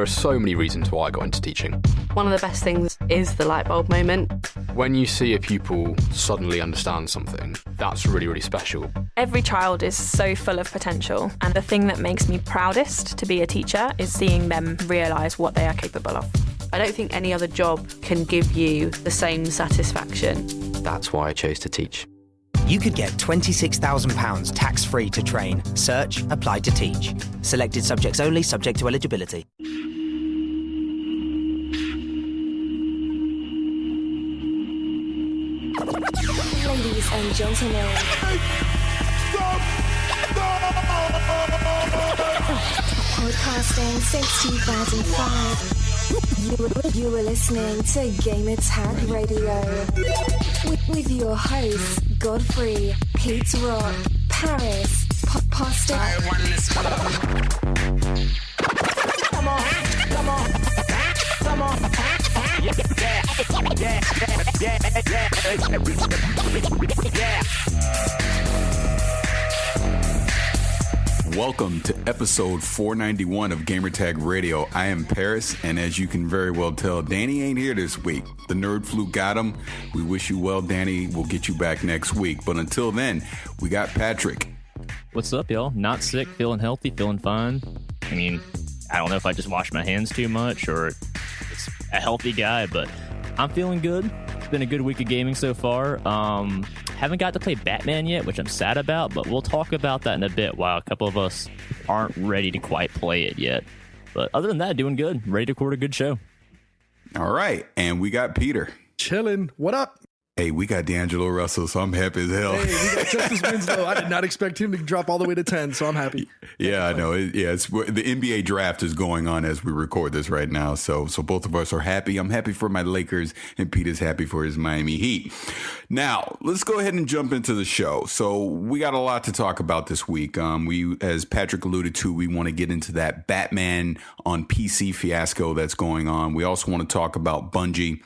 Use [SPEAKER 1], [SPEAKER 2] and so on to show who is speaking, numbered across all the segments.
[SPEAKER 1] There are so many reasons why I got into teaching.
[SPEAKER 2] One of the best things is the light bulb moment.
[SPEAKER 1] When you see a pupil suddenly understand something, that's really, really special.
[SPEAKER 3] Every child is so full of potential, and the thing that makes me proudest to be a teacher is seeing them realise what they are capable of.
[SPEAKER 2] I don't think any other job can give you the same satisfaction.
[SPEAKER 1] That's why I chose to teach.
[SPEAKER 4] You could get £26,000 tax-free to train. Search, apply to teach. Selected subjects only, subject to eligibility.
[SPEAKER 5] Ladies and gentlemen. Podcasting since 2005. You were listening to Gamer Tag Radio with your hosts Godfrey, Pete Rock, Paris, Pasta. Come on, come on, come on. Yeah.
[SPEAKER 6] Welcome to episode 491 of Gamertag Radio. I am Paris, and as you can very well tell, Danny ain't here this week. The nerd flu got him. We wish you well, Danny. We'll get you back next week. But until then, we got Patrick.
[SPEAKER 7] What's up, y'all? Not sick, feeling healthy, feeling fine. I mean, I don't know if I just wash my hands too much or it's a healthy guy, but I'm feeling good. It's been a good week of gaming so far. Haven't got to play Batman yet, which I'm sad about, but we'll talk about that in a bit while a couple of us aren't ready to quite play it yet. But other than that, doing good. Ready to record a good show.
[SPEAKER 6] All right. And we got Peter.
[SPEAKER 8] Chilling. What up?
[SPEAKER 6] Hey, we got D'Angelo Russell, so I'm happy as hell.
[SPEAKER 8] Hey, we got Justice Winslow. I did not expect him to drop all the way to 10, so I'm happy.
[SPEAKER 6] Yeah, I know. The NBA draft is going on as we record this right now, so both of us are happy. I'm happy for my Lakers, and Pete is happy for his Miami Heat. Now, let's go ahead and jump into the show. So we got a lot to talk about this week. We, as Patrick alluded to, we want to get into that Batman on PC fiasco that's going on. We also want to talk about Bungie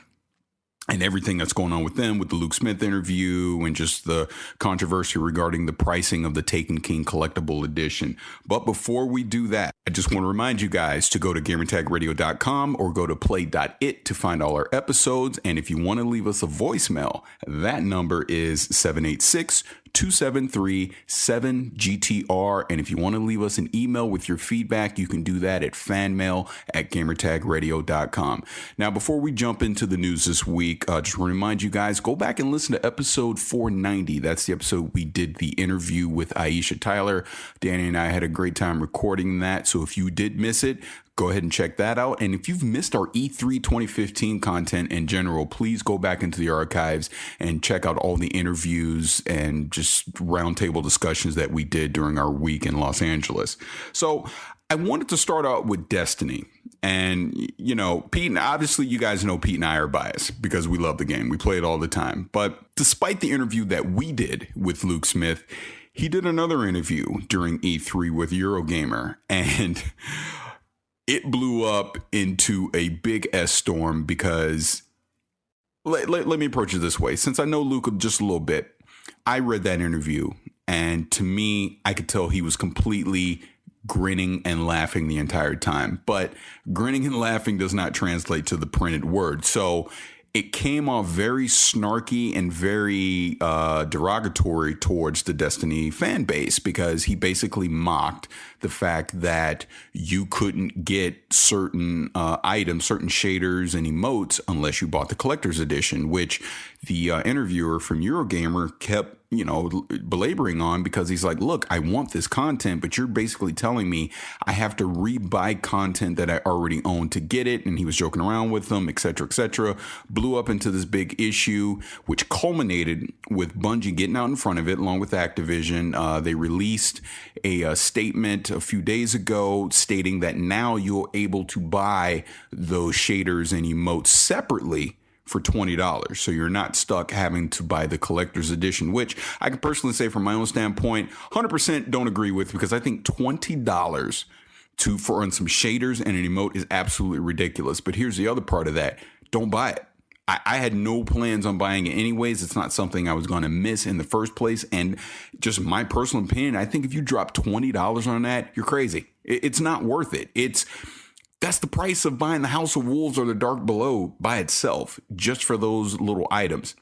[SPEAKER 6] and everything that's going on with them, with the Luke Smith interview and just the controversy regarding the pricing of the Taken King collectible edition. But before we do that, I just want to remind you guys to go to gamertagradio.com or go to play.it to find all our episodes. And if you want to leave us a voicemail, that number is 786-273-7GTR. And if you want to leave us an email with your feedback, you can do that at fanmail@gamertagradio.com. Now, before we jump into the news this week, just want to remind you guys, go back and listen to episode 490. That's the episode we did the interview with Aisha Tyler. Danny and I had a great time recording that. So if you did miss it, go ahead and check that out. And if you've missed our E3 2015 content in general, please go back into the archives and check out all the interviews and just roundtable discussions that we did during our week in Los Angeles. So I wanted to start out with Destiny. And, you know, Pete, obviously you guys know Pete and I are biased because we love the game. We play it all the time. But despite the interview that we did with Luke Smith, he did another interview during E3 with Eurogamer, and it blew up into a big S storm because let me approach it this way. Since I know Luke just a little bit, I read that interview, and to me, I could tell he was completely grinning and laughing the entire time. But grinning and laughing does not translate to the printed word. So it came off very snarky and very derogatory towards the Destiny fan base, because he basically mocked the fact that you couldn't get certain items, certain shaders and emotes unless you bought the collector's edition, which the interviewer from Eurogamer kept, you know, belaboring on, because he's like, look, I want this content, but you're basically telling me I have to rebuy content that I already own to get it. And he was joking around with them, et cetera, blew up into this big issue, which culminated with Bungie getting out in front of it along with Activision. They released a statement a few days ago stating that now you're able to buy those shaders and emotes separately for $20. So you're not stuck having to buy the collector's edition, which I can personally say from my own standpoint, 100% don't agree with, because I think $20 for some shaders and an emote is absolutely ridiculous. But here's the other part of that. Don't buy it. I had no plans on buying it anyways. It's not something I was going to miss in the first place. And just my personal opinion, I think if you drop $20 on that, you're crazy. It's not worth it. That's the price of buying the House of Wolves or the Dark Below by itself, just for those little items.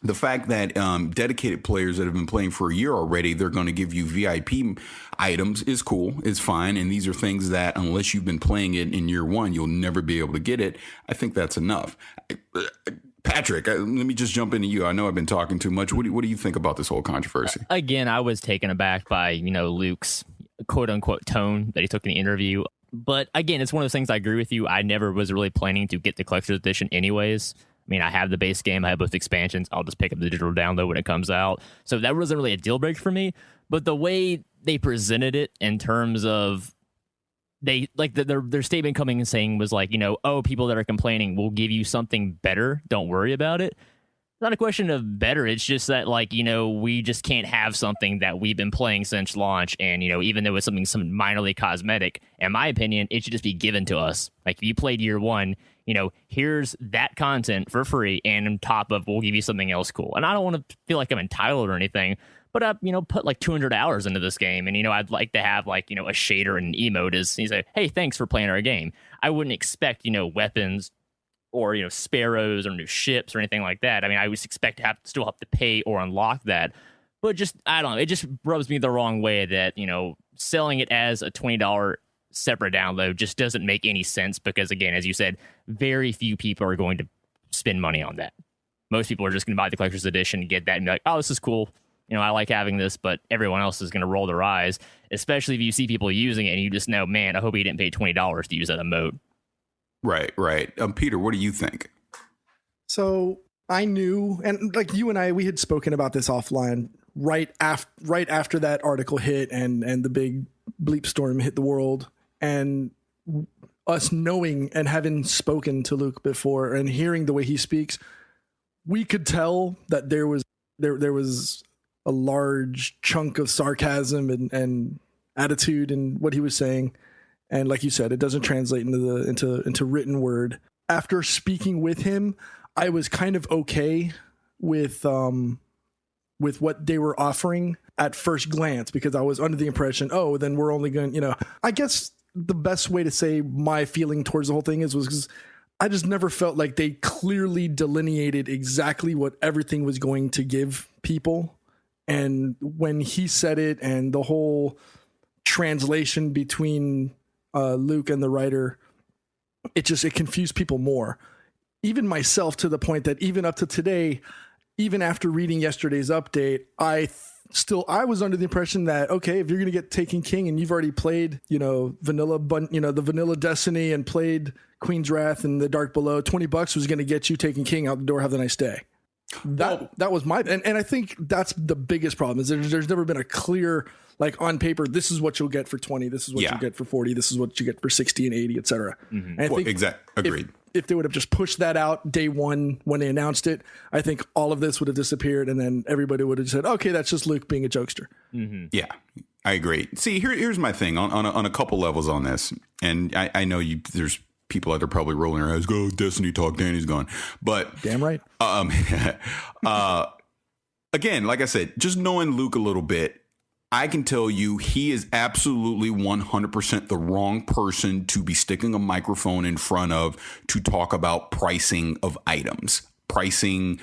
[SPEAKER 6] The fact that dedicated players that have been playing for a year already, they're going to give you VIP items is cool, is fine. And these are things that unless you've been playing it in year one, you'll never be able to get it. I think that's enough. Patrick, let me just jump into you. I know I've been talking too much. What do you think about this whole controversy?
[SPEAKER 7] Again, I was taken aback by, Luke's quote unquote tone that he took in the interview. But again, it's one of those things I agree with you. I never was really planning to get the collector's edition anyways. I mean, I have the base game. I have both expansions. I'll just pick up the digital download when it comes out. So that wasn't really a deal breaker for me. But the way they presented it in terms of their statement coming and saying was like, oh, people that are complaining will give you something better. Don't worry about it. It's not a question of better. It's just that, we just can't have something that we've been playing since launch. And, even though it's something minorly cosmetic, in my opinion, it should just be given to us. Like, if you played year one, here's that content for free. And on top of, we'll give you something else cool. And I don't want to feel like I'm entitled or anything, but I, put like 200 hours into this game. And, I'd like to have a shader and an emote as you say, hey, thanks for playing our game. I wouldn't expect, weapons or sparrows or new ships or anything like that. I mean, I would expect to still have to pay or unlock that, but just I don't know. It just rubs me the wrong way that selling it as a $20 separate download just doesn't make any sense because, again, as you said, very few people are going to spend money on that. Most people are just going to buy the collector's edition and get that and be like, oh, this is cool. I like having this, but everyone else is going to roll their eyes, especially if you see people using it and you just know, man, I hope he didn't pay $20 to use that emote.
[SPEAKER 6] Right. Peter, what do you think?
[SPEAKER 8] So I knew, and like you and I, we had spoken about this offline right after that article hit and the big bleep storm hit the world, and us knowing and having spoken to Luke before and hearing the way he speaks, we could tell that there was a large chunk of sarcasm and attitude in what he was saying. And like you said, it doesn't translate into written word. After speaking with him, I was kind of okay with what they were offering at first glance, because I was under the impression, oh, then we're only going, I guess the best way to say my feeling towards the whole thing was because I just never felt like they clearly delineated exactly what everything was going to give people. And when he said it and the whole translation between Luke and the writer, it confused people more, even myself, to the point that even up to today, even after reading yesterday's update, I was under the impression that, okay, if you're going to get Taken King and you've already played, the vanilla Destiny and played Queen's Wrath and the Dark Below, $20 was going to get you Taken King out the door. Have a nice day. That was my, and I think that's the biggest problem is there's never been a clear, like on paper, this is what you'll get for 20, this is what you get for 40, this is what you get for 60 and 80, etc. Mm-hmm. And I think
[SPEAKER 6] agreed.
[SPEAKER 8] If they would have just pushed that out day one when they announced it, I think all of this would have disappeared, and then everybody would have said, okay, that's just Luke being a jokester.
[SPEAKER 6] Mm-hmm. Yeah, I agree. See, here's my thing on a couple levels on this, and I know there's people out there probably rolling their eyes, go Destiny talk, Danny's gone. But
[SPEAKER 8] damn right.
[SPEAKER 6] Again, like I said, just knowing Luke a little bit, I can tell you he is absolutely 100% the wrong person to be sticking a microphone in front of to talk about pricing of items, pricing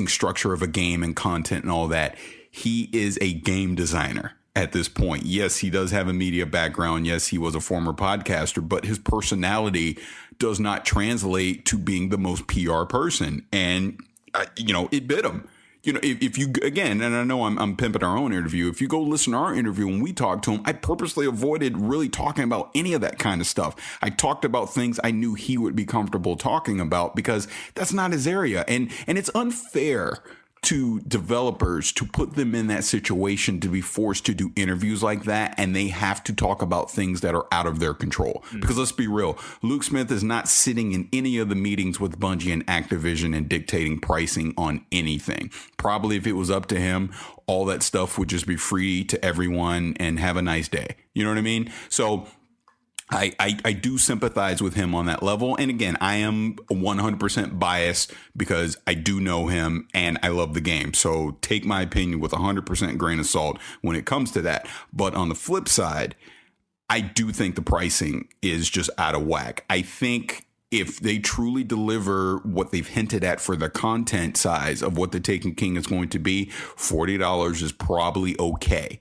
[SPEAKER 6] structure of a game and content and all that. He is a game designer. At this point, yes, he does have a media background. Yes, he was a former podcaster, but his personality does not translate to being the most PR person. And, it bit him. If you, again, and I know I'm pimping our own interview. If you go listen to our interview when we talked to him, I purposely avoided really talking about any of that kind of stuff. I talked about things I knew he would be comfortable talking about because that's not his area. And it's unfair to developers to put them in that situation to be forced to do interviews like that, and they have to talk about things that are out of their control. Because let's be real, Luke Smith is not sitting in any of the meetings with Bungie and Activision and dictating pricing on anything. Probably if it was up to him, all that stuff would just be free to everyone and have a nice day. You know what I mean? So I do sympathize with him on that level. And again, I am 100% biased because I do know him and I love the game. So take my opinion with 100% grain of salt when it comes to that. But on the flip side, I do think the pricing is just out of whack. I think if they truly deliver what they've hinted at for the content size of what the Taken King is going to be, $40 is probably okay.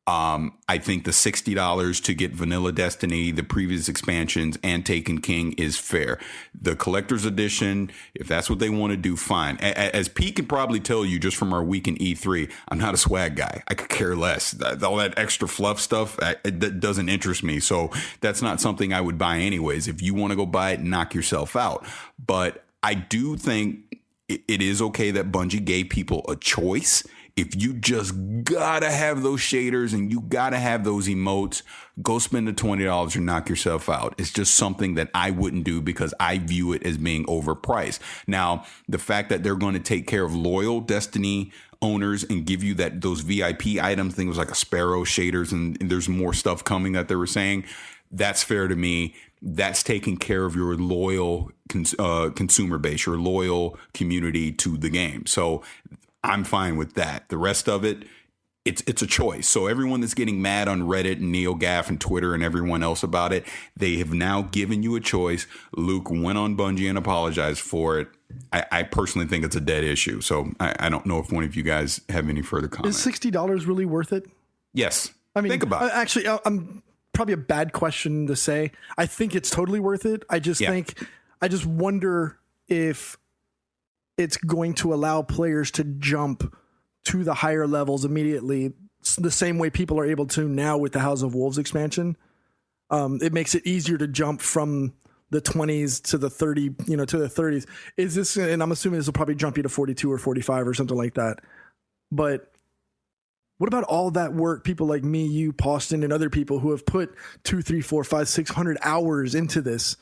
[SPEAKER 6] I think the $60 to get Vanilla Destiny, the previous expansions, and Taken King is fair. The collector's edition, if that's what they want to do, fine. As Pete can probably tell you just from our week in E3, I'm not a swag guy. I could care less. All that extra fluff stuff, that doesn't interest me. So that's not something I would buy anyways. If you want to go buy it, knock yourself out. But I do think it is okay that Bungie gave people a choice. If you just gotta have those shaders and you gotta have those emotes, go spend the $20 or knock yourself out. It's just something that I wouldn't do because I view it as being overpriced. Now, the fact that they're going to take care of loyal Destiny owners and give you those VIP items, I think it was like a Sparrow shaders, and there's more stuff coming that they were saying. That's fair to me. That's taking care of your loyal consumer base, your loyal community to the game. So I'm fine with that. The rest of it, it's a choice. So everyone that's getting mad on Reddit and NeoGAF and Twitter and everyone else about it, they have now given you a choice. Luke went on Bungie and apologized for it. I personally think it's a dead issue. So I don't know if one of you guys have any further comments.
[SPEAKER 8] Is $60 really worth it?
[SPEAKER 6] Yes.
[SPEAKER 8] I mean,
[SPEAKER 6] think about it.
[SPEAKER 8] Actually, I'm probably a bad question to say. I think it's totally worth it. I just wonder if it's going to allow players to jump to the higher levels immediately, the same way people are able to now with the House of Wolves expansion. It makes it easier to jump from the 20s to the 30, to the 30s. Is this, and I'm assuming this will probably jump you to 42 or 45 or something like that. But what about all that work people like me, you, Poston, and other people who have put 200, 300, 400, 500, 600 hours into this?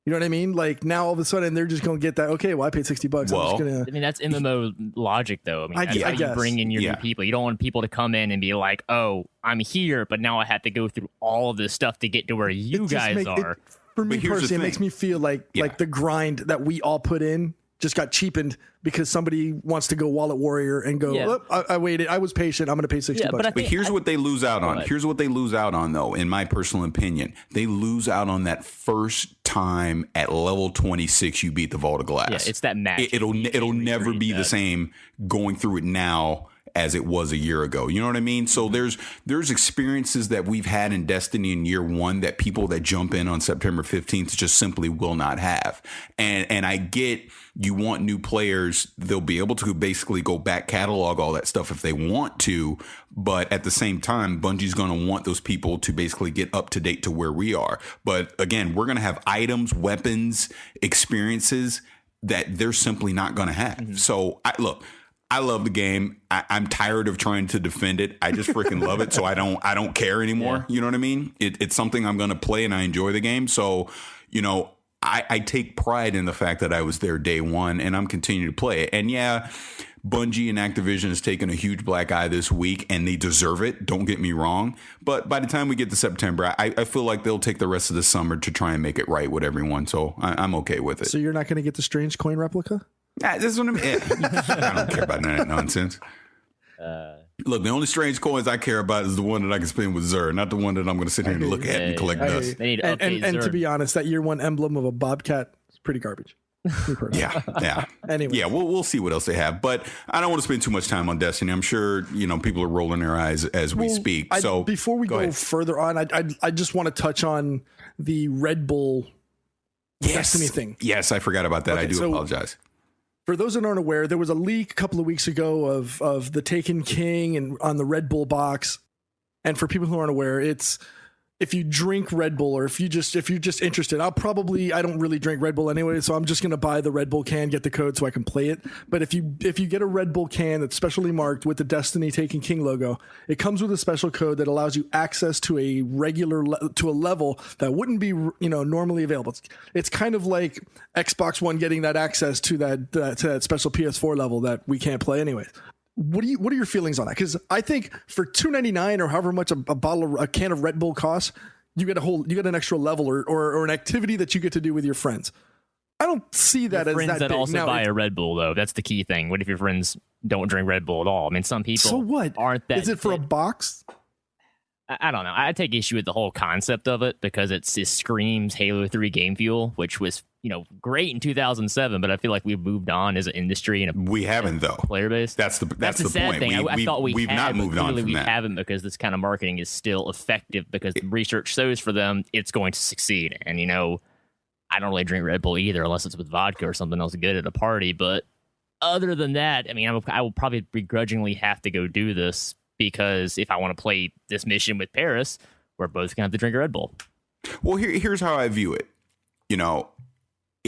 [SPEAKER 8] You know what I mean? Like now all of a sudden they're just going to get that. Okay, well I paid $60.
[SPEAKER 6] Well,
[SPEAKER 7] I mean, that's MMO logic though. I mean, that's how you bring in your new people. You don't want people to come in and be like, oh, I'm here, but now I have to go through all of this stuff to get to where you guys are.
[SPEAKER 8] For me personally, it makes me feel like the grind that we all put in just got cheapened because somebody wants to go Wallet Warrior and go, I waited. I was patient. I'm going to pay $60.
[SPEAKER 6] But here's what they lose out on. Here's what they lose out on, though, in my personal opinion. They lose out on that first time at level 26 you beat the Vault of Glass.
[SPEAKER 7] Yeah, it's that match.
[SPEAKER 6] It'll never be the same going through it now as it was a year ago. You know what I mean? So there's experiences that we've had in Destiny in year one that people that jump in on September 15th just simply will not have. And I get you want new players. They'll be able to basically go back catalog all that stuff if they want to. But at the same time, Bungie's going to want those people to basically get up to date to where we are. But again, we're going to have items, weapons, experiences that they're simply not going to have. Mm-hmm. So I love the game. I'm tired of trying to defend it. I just freaking love it. So I don't care anymore. Yeah. You know what I mean? It's something I'm going to play and I enjoy the game. So, I take pride in the fact that I was there day one and I'm continuing to play it. And yeah, Bungie and Activision has taken a huge black eye this week and they deserve it. Don't get me wrong. But by the time we get to September, I feel like they'll take the rest of the summer to try and make it right with everyone. So I'm okay with it.
[SPEAKER 8] So you're not going to get the Strange Coin replica?
[SPEAKER 6] This is what I mean. I don't care about that nonsense. Look, the only strange coins I care about is the one that I can spend with Xur, not the one that I'm going to sit here and look at and collect dust.
[SPEAKER 7] They need to
[SPEAKER 8] and to be honest, that year one emblem of a bobcat is pretty garbage.
[SPEAKER 6] Yeah.
[SPEAKER 8] Anyway,
[SPEAKER 6] yeah, we'll see what else they have, but I don't want to spend too much time on Destiny. I'm sure people are rolling their eyes as we speak. So
[SPEAKER 8] before we go further on, I just want to touch on the Red Bull Destiny thing.
[SPEAKER 6] Yes, I forgot about that. Okay, I do apologize.
[SPEAKER 8] For those that aren't aware, there was a leak a couple of weeks ago of the Taken King and on the Red Bull box. And for people who aren't aware, it's if you drink Red Bull or if you're just interested, I don't really drink Red Bull anyway, so I'm just going to buy the Red Bull can, get the code so I can play it. But if you get a Red Bull can that's specially marked with the Destiny Taken King logo, it comes with a special code that allows you access to a to a level that wouldn't be normally available. It's kind of like Xbox One getting that access to that special PS4 level that we can't play anyway. What are your feelings on that? Because I think for $2.99 or however much a can of Red Bull costs, you get an extra level or an activity that you get to do with your friends. I don't see that as
[SPEAKER 7] friends
[SPEAKER 8] that
[SPEAKER 7] that
[SPEAKER 8] big.
[SPEAKER 7] Also buy a Red Bull though. That's the key thing. What if your friends don't drink Red Bull at all? I mean, some people
[SPEAKER 8] aren't that. Is it for a box?
[SPEAKER 7] I don't know. I take issue with the whole concept of it because it screams Halo 3 game fuel, which was, great in 2007, but I feel like we've moved on as an industry and
[SPEAKER 6] we haven't though.
[SPEAKER 7] Player base.
[SPEAKER 6] That's the
[SPEAKER 7] sad
[SPEAKER 6] point.
[SPEAKER 7] thing. I thought we've
[SPEAKER 6] not moved on from
[SPEAKER 7] we
[SPEAKER 6] that.
[SPEAKER 7] haven't, because this kind of marketing is still effective because the research shows for them it's going to succeed. And I don't really drink Red Bull either unless it's with vodka or something else good at a party. But other than that, I will probably begrudgingly have to go do this because if I want to play this mission with Paris, we're both gonna have to drink a Red Bull.
[SPEAKER 6] Well, here's how I view it.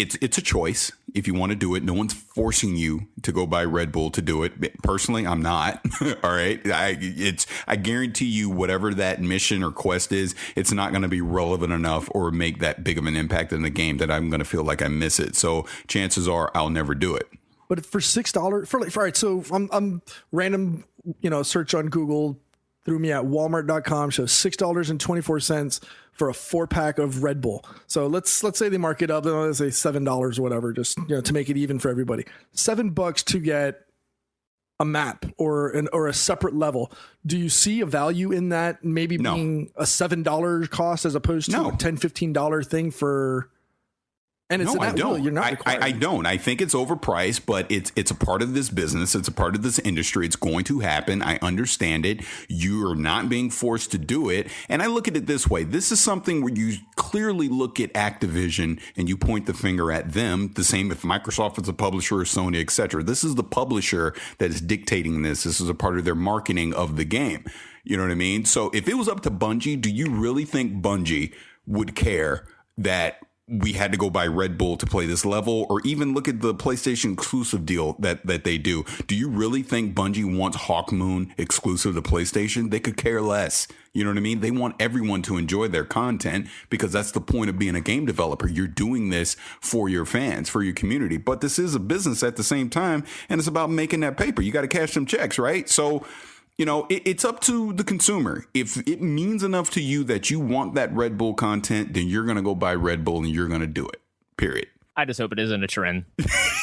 [SPEAKER 6] It's a choice if you want to do it. No one's forcing you to go buy Red Bull to do it. Personally, I'm not. All right. I guarantee you whatever that mission or quest is, it's not going to be relevant enough or make that big of an impact in the game that I'm going to feel like I miss it. So chances are I'll never do it.
[SPEAKER 8] But for $6, all right, so I'm random, search on Google threw me at walmart.com, shows $6.24 for a 4-pack of Red Bull. So let's say they mark it up, let's say $7 or whatever, just to make it even for everybody. $7 to get a map or a separate level. Do you see a value in that maybe being a $7 cost as opposed to a $10, $15 thing for? And it's
[SPEAKER 6] I don't.
[SPEAKER 8] You're not required.
[SPEAKER 6] I don't. I think it's overpriced, but it's a part of this business. It's a part of this industry. It's going to happen. I understand it. You are not being forced to do it. And I look at it this way. This is something where you clearly look at Activision and you point the finger at them. The same if Microsoft is a publisher or Sony, etc. This is the publisher that is dictating this. This is a part of their marketing of the game. You know what I mean? So if it was up to Bungie, do you really think Bungie would care that we had to go buy Red Bull to play this level, or even look at the PlayStation exclusive deal that they do? Do you really think Bungie wants Hawk Moon exclusive to PlayStation? They could care less. You know what I mean? They want everyone to enjoy their content because that's the point of being a game developer. You're doing this for your fans, for your community. But this is a business at the same time, and it's about making that paper. You got to cash some checks, right? So it's up to the consumer. If it means enough to you that you want that Red Bull content, then you're going to go buy Red Bull and you're going to do it, period.
[SPEAKER 7] I just hope it isn't a trend.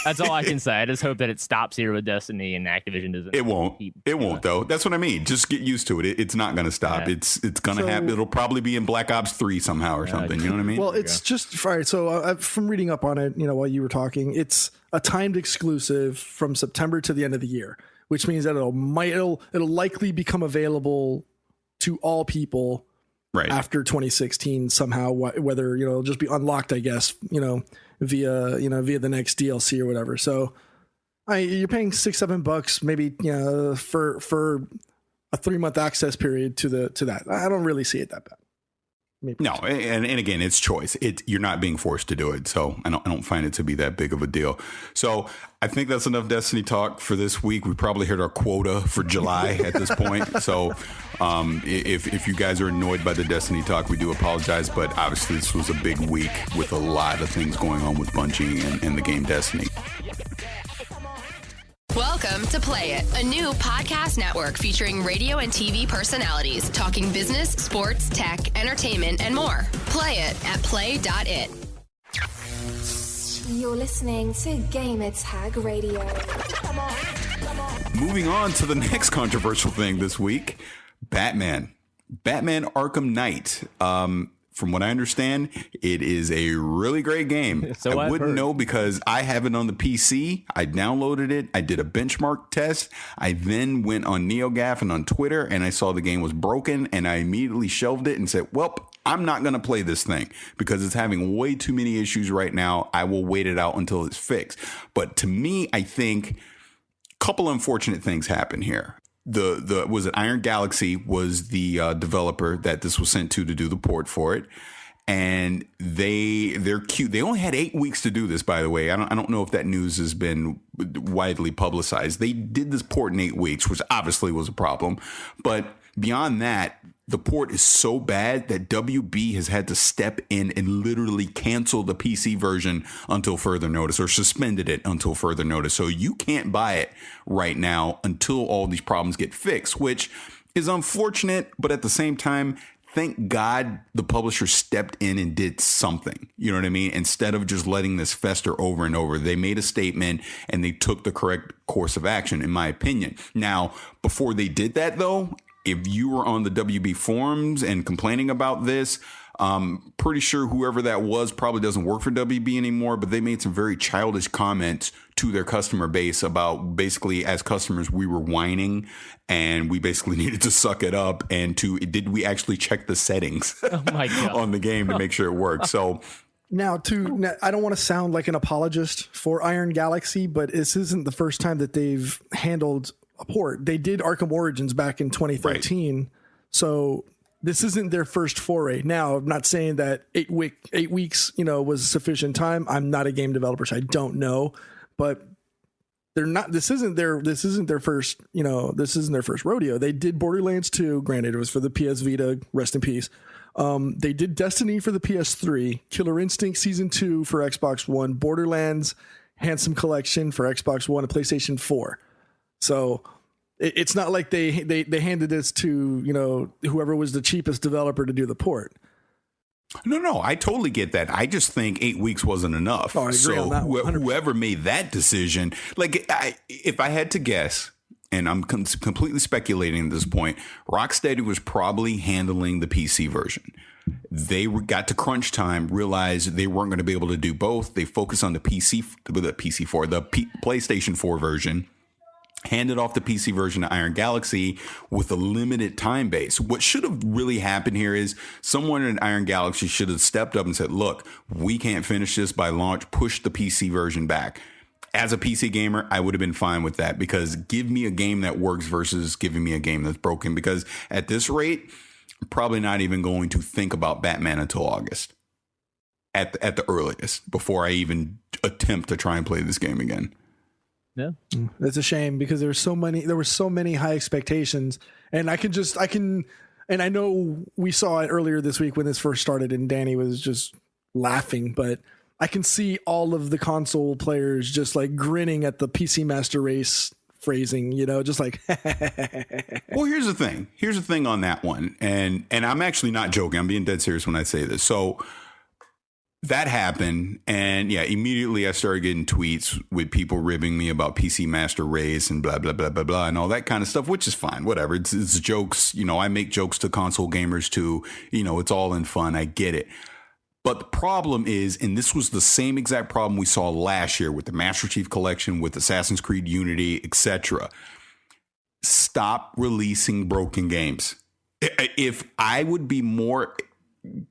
[SPEAKER 7] That's all I can say. I just hope that it stops here with Destiny and Activision doesn't.
[SPEAKER 6] It won't. It won't, though. That's what I mean. Just get used to it. It's not going to stop. Yeah. It's going to happen. It'll probably be in Black Ops 3 somehow or something. You know what I mean?
[SPEAKER 8] Well, it's just, all right. So from reading up on it, while you were talking, it's a timed exclusive from September to the end of the year, which means that it'll likely become available to all people after 2016 somehow. Whether it'll just be unlocked, I guess, via the next DLC or whatever. So, you're paying $6-7 maybe for a 3-month access period to that. I don't really see it that bad. Maybe.
[SPEAKER 6] No, and again, it's choice. You're not being forced to do it, so I don't find it to be that big of a deal. So I think that's enough Destiny talk for this week. We probably hit our quota for July at this point. So if you guys are annoyed by the Destiny talk, we do apologize. But obviously, this was a big week with a lot of things going on with Bungie and the game Destiny.
[SPEAKER 9] Welcome to Play It, a new podcast network featuring radio and TV personalities talking business, sports, tech, entertainment, and more. Play it at play.it.
[SPEAKER 10] You're listening to Gamer Tag Radio.
[SPEAKER 6] Moving on to the next controversial thing this week, Batman Arkham Knight. From what I understand, it is a really great game.
[SPEAKER 7] So
[SPEAKER 6] I wouldn't know because I have it on the PC. I downloaded it. I did a benchmark test. I then went on NeoGAF and on Twitter, and I saw the game was broken, and I immediately shelved it and said, well, I'm not going to play this thing because it's having way too many issues right now. I will wait it out until it's fixed. But to me, I think a couple unfortunate things happen here. Was it Iron Galaxy was the developer that this was sent to do the port for it, and they're cute. They only had 8 weeks to do this, by the way. I don't know if that news has been widely publicized. They did this port in 8 weeks, which obviously was a problem. But beyond that, the port is so bad that WB has had to step in and literally cancel the PC version until further notice, or suspended it until further notice. So you can't buy it right now until all these problems get fixed, which is unfortunate. But at the same time, thank God the publisher stepped in and did something. You know what I mean? Instead of just letting this fester over and over, they made a statement and they took the correct course of action, in my opinion. Now, before they did that, though, if you were on the WB forums and complaining about this, pretty sure whoever that was probably doesn't work for WB anymore, but they made some very childish comments to their customer base about basically, as customers, we were whining and we basically needed to suck it up, and did we actually check the settings on the game to make sure it worked. So
[SPEAKER 8] now, I don't want to sound like an apologist for Iron Galaxy, but this isn't the first time that they've handled a port. They did Arkham Origins back in 2013. Right. So this isn't their first foray. Now, I'm not saying that 8 weeks, was sufficient time. I'm not a game developer, so I don't know, but they're not, this isn't their first, this isn't their first rodeo. They did Borderlands 2. Granted, it was for the PS Vita, rest in peace. They did Destiny for the PS3, Killer Instinct Season 2 for Xbox One, Borderlands Handsome Collection for Xbox One and PlayStation 4. So it's not like they handed this to, whoever was the cheapest developer to do the port.
[SPEAKER 6] No, I totally get that. I just think 8 weeks wasn't enough.
[SPEAKER 8] Oh, I agree on that one,
[SPEAKER 6] whoever made that decision, if I had to guess, and I'm completely speculating at this point, Rocksteady was probably handling the PC version. They got to crunch time, realized they weren't going to be able to do both. They focused on the PlayStation 4 version, handed off the PC version to Iron Galaxy with a limited time base. What should have really happened here is someone in Iron Galaxy should have stepped up and said, look, we can't finish this by launch, push the PC version back. As a PC gamer, I would have been fine with that, because give me a game that works versus giving me a game that's broken, because at this rate, I'm probably not even going to think about Batman until August at the earliest, before I even attempt to try and play this game again.
[SPEAKER 7] Yeah,
[SPEAKER 8] that's a shame, because there were so many high expectations, and and I know we saw it earlier this week when this first started and Danny was just laughing, but I can see all of the console players just like grinning at the PC Master Race phrasing, just like.
[SPEAKER 6] Well, here's the thing on that one, and I'm actually not joking. I'm being dead serious when I say this. So that happened, and yeah, immediately I started getting tweets with people ribbing me about PC Master Race and blah blah blah blah blah and all that kind of stuff, which is fine, whatever. It's jokes, I make jokes to console gamers too. It's all in fun. I get it. But the problem is, and this was the same exact problem we saw last year with the Master Chief Collection, with Assassin's Creed Unity, etc. Stop releasing broken games. If I would be more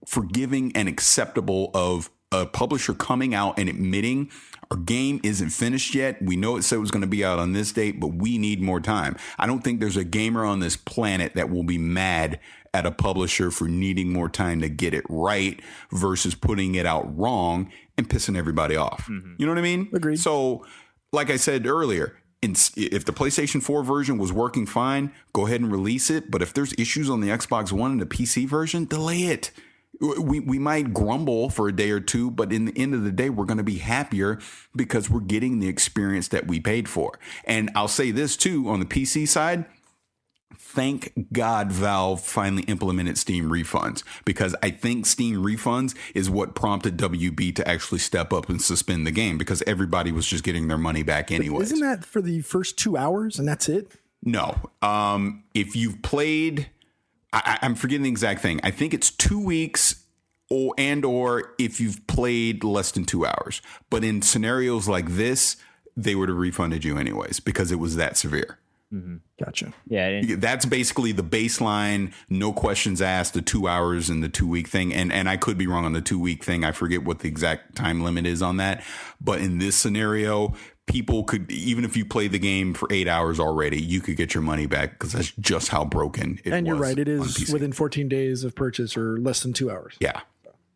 [SPEAKER 6] forgiving and acceptable of a publisher coming out and admitting our game isn't finished yet. We know it said it was going to be out on this date, but we need more time. I don't think there's a gamer on this planet that will be mad at a publisher for needing more time to get it right versus putting it out wrong and pissing everybody off. Mm-hmm. You know what I mean?
[SPEAKER 8] Agreed.
[SPEAKER 6] So, like I said earlier, if the PlayStation 4 version was working fine, go ahead and release it. But if there's issues on the Xbox One and the PC version, delay it. We might grumble for a day or two, but in the end of the day, we're going to be happier because we're getting the experience that we paid for. And I'll say this too, on the PC side, thank God Valve finally implemented Steam refunds, because I think Steam refunds is what prompted WB to actually step up and suspend the game, because everybody was just getting their money back anyways.
[SPEAKER 8] Isn't that for the first 2 hours and that's it?
[SPEAKER 6] No. If you've played, I'm forgetting the exact thing. I think it's 2 weeks or if you've played less than 2 hours. But in scenarios like this, they would have refunded you anyways because it was that severe.
[SPEAKER 7] Mm-hmm.
[SPEAKER 8] Gotcha.
[SPEAKER 7] Yeah,
[SPEAKER 6] that's basically the baseline, no questions asked, the 2 hours and the 2 week thing. And I could be wrong on the 2 week thing. I forget what the exact time limit is on that. But in this scenario, people could, even if you play the game for 8 hours already, you could get your money back because that's just how broken it was.
[SPEAKER 8] And you're right, it is within 14 days of purchase or less than 2 hours.
[SPEAKER 6] Yeah.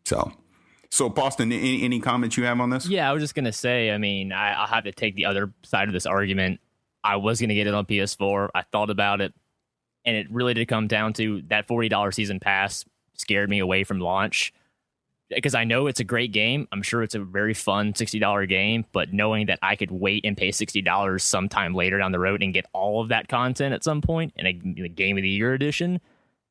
[SPEAKER 6] So Boston, any comments you have on this?
[SPEAKER 7] Yeah, I was just going to say, I'll have to take the other side of this argument. I was going to get it on PS4. I thought about it, and it really did come down to that $40 season pass scared me away from launch, because I know it's a great game. I'm sure it's a very fun $60 game, but knowing that I could wait and pay $60 sometime later down the road and get all of that content at some point in a Game of the Year edition,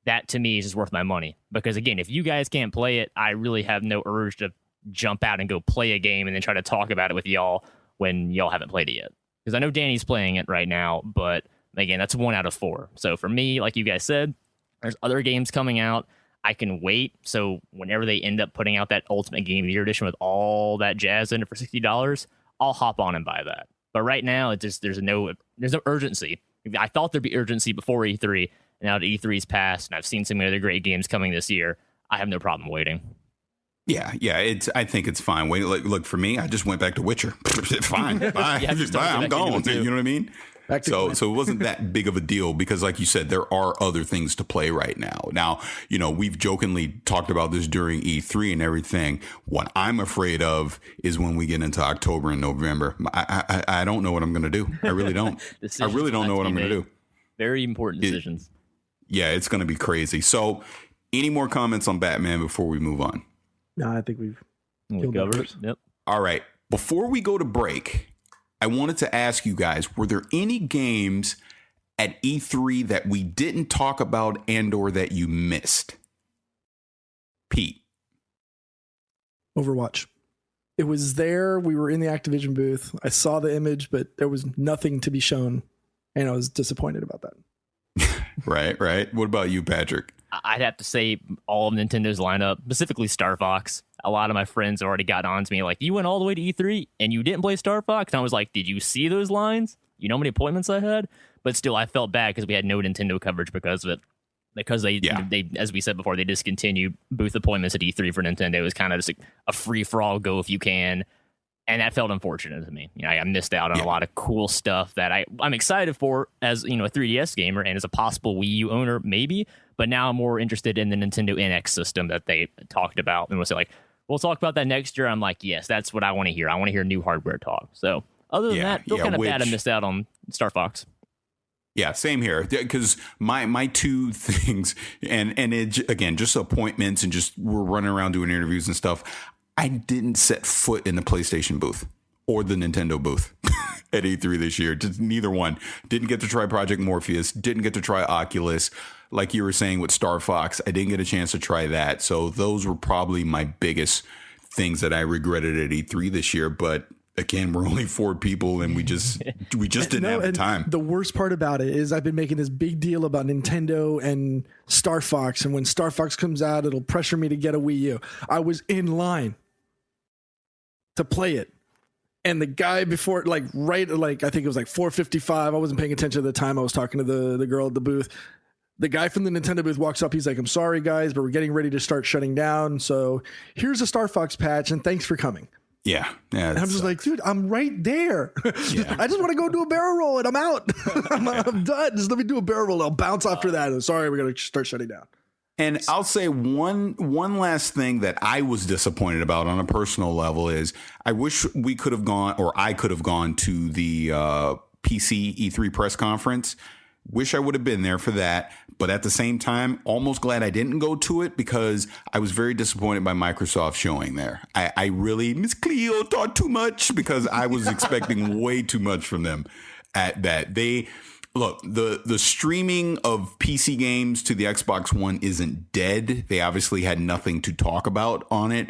[SPEAKER 7] that to me is just worth my money. Because again, if you guys can't play it, I really have no urge to jump out and go play a game and then try to talk about it with y'all when y'all haven't played it yet. Because I know Danny's playing it right now, but Again, that's 1 out of 4. So for me, like you guys said, there's other games coming out. I can wait. So whenever they end up putting out that Ultimate Game of the Year edition with all that jazz in it for $60, I'll hop on and buy that. But right now, it just there's no urgency. I thought there'd be urgency before E3. And now that E3's passed, and I've seen some other great games coming this year, I have no problem waiting.
[SPEAKER 6] Yeah. I think it's fine. Wait, look for me. I just went back to Witcher. Fine, bye.
[SPEAKER 7] Yeah,
[SPEAKER 6] bye. I'm gone. You know what I mean? So it wasn't that big of a deal because, like you said, there are other things to play right now. Now, we've jokingly talked about this during E3 and everything. What I'm afraid of is when we get into October and November. I don't know what I'm going to do. I really don't. I really don't know what I'm going to do.
[SPEAKER 7] Very important decisions.
[SPEAKER 6] It's going to be crazy. So, any more comments on Batman before we move on?
[SPEAKER 8] No, I think we've
[SPEAKER 7] covered it. Yep.
[SPEAKER 6] All right. Before we go to break, I wanted to ask you guys, were there any games at E3 that we didn't talk about and or that you missed? Pete.
[SPEAKER 8] Overwatch. It was there. We were in the Activision booth. I saw the image, but there was nothing to be shown. And I was disappointed about that.
[SPEAKER 6] Right. What about you, Patrick?
[SPEAKER 7] I'd have to say all of Nintendo's lineup, specifically Star Fox. A lot of my friends already got on to me like, you went all the way to E3 and you didn't play Star Fox? And I was like, did you see those lines? You know how many appointments I had? But still, I felt bad because we had no Nintendo coverage because of it. Because they, as we said before, they discontinued booth appointments at E3 for Nintendo. It was kind of just a free-for-all, go if you can. And that felt unfortunate to me. I missed out on a lot of cool stuff that I'm excited for as a 3DS gamer and as a possible Wii U owner, maybe. But now I'm more interested in the Nintendo NX system that they talked about. And we'll say we'll talk about that next year. I'm like, yes, that's what I want to hear. I want to hear new hardware talk. So other than that, feel kind of bad I missed out on Star Fox.
[SPEAKER 6] Yeah, same here. Because my two things, and it, again, just appointments and just we're running around doing interviews and stuff. I didn't set foot in the PlayStation booth or the Nintendo booth at E3 this year. Just neither one. Didn't get to try Project Morpheus. Didn't get to try Oculus. Like you were saying with Star Fox, I didn't get a chance to try that. So those were probably my biggest things that I regretted at E3 this year. But again, we're only 4 people and we just didn't have the time.
[SPEAKER 8] The worst part about it is I've been making this big deal about Nintendo and Star Fox. And when Star Fox comes out, it'll pressure me to get a Wii U. I was in line to play it. And the guy before, I think it was 4:55. I wasn't paying attention at the time. I was talking to the girl at the booth. The guy from the Nintendo booth walks up. He's like, I'm sorry, guys, but we're getting ready to start shutting down. So here's a Star Fox patch, and thanks for coming.
[SPEAKER 6] Yeah.
[SPEAKER 8] And I'm just like, dude, I'm right there. Yeah. I just want to go do a barrel roll, and I'm out. I'm done. Just let me do a barrel roll. I'll bounce after that. And sorry, we're going to start shutting down.
[SPEAKER 6] And I'll say one last thing that I was disappointed about on a personal level is I wish we could have gone, or I could have gone to the PC E3 press conference. Wish I would have been there for that. But at the same time, almost glad I didn't go to it because I was very disappointed by Microsoft showing there. I really, Miss Cleo thought too much because I was expecting way too much from them at that. Look, the streaming of PC games to the Xbox One isn't dead. They obviously had nothing to talk about on it.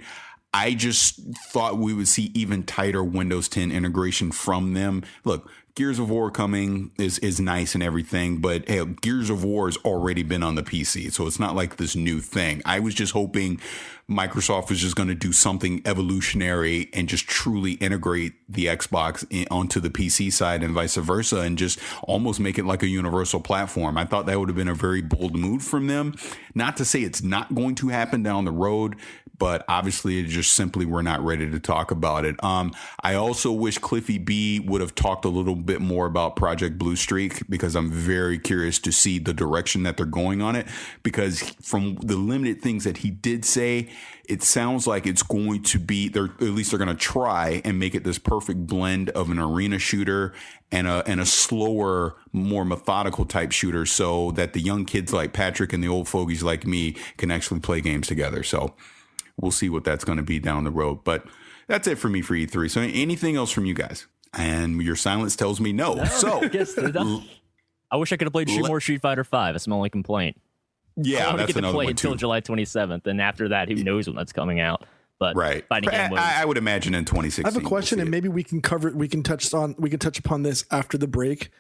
[SPEAKER 6] I just thought we would see even tighter Windows 10 integration from them. Look, Gears of War coming is nice and everything, but hey, Gears of War has already been on the PC, so it's not like this new thing. I was just hoping Microsoft was just going to do something evolutionary and just truly integrate the Xbox onto the PC side and vice versa and just almost make it like a universal platform. I thought that would have been a very bold move from them. Not to say it's not going to happen down the road, but obviously it just simply we're not ready to talk about it. I also wish Cliffy B would have talked a little bit more about Project Blue Streak because I'm very curious to see the direction that they're going on it, because from the limited things that he did say, it sounds like it's going to be, at least they're going to try and make it this perfect blend of an arena shooter and a slower, more methodical type shooter so that the young kids like Patrick and the old fogies like me can actually play games together. So we'll see what that's going to be down the road. But that's it for me for E3. So anything else from you guys? And your silence tells me no. So
[SPEAKER 7] I wish I could have played more Street Fighter 5. That's my only complaint.
[SPEAKER 6] Yeah,
[SPEAKER 7] I
[SPEAKER 6] that's
[SPEAKER 7] get to
[SPEAKER 6] another
[SPEAKER 7] play
[SPEAKER 6] one
[SPEAKER 7] until
[SPEAKER 6] too.
[SPEAKER 7] July 27th, and after that, who knows when that's coming out? But
[SPEAKER 6] right,
[SPEAKER 7] fighting game modes.
[SPEAKER 6] I would imagine in 2016.
[SPEAKER 8] I have a question, and maybe we can touch upon this after the break.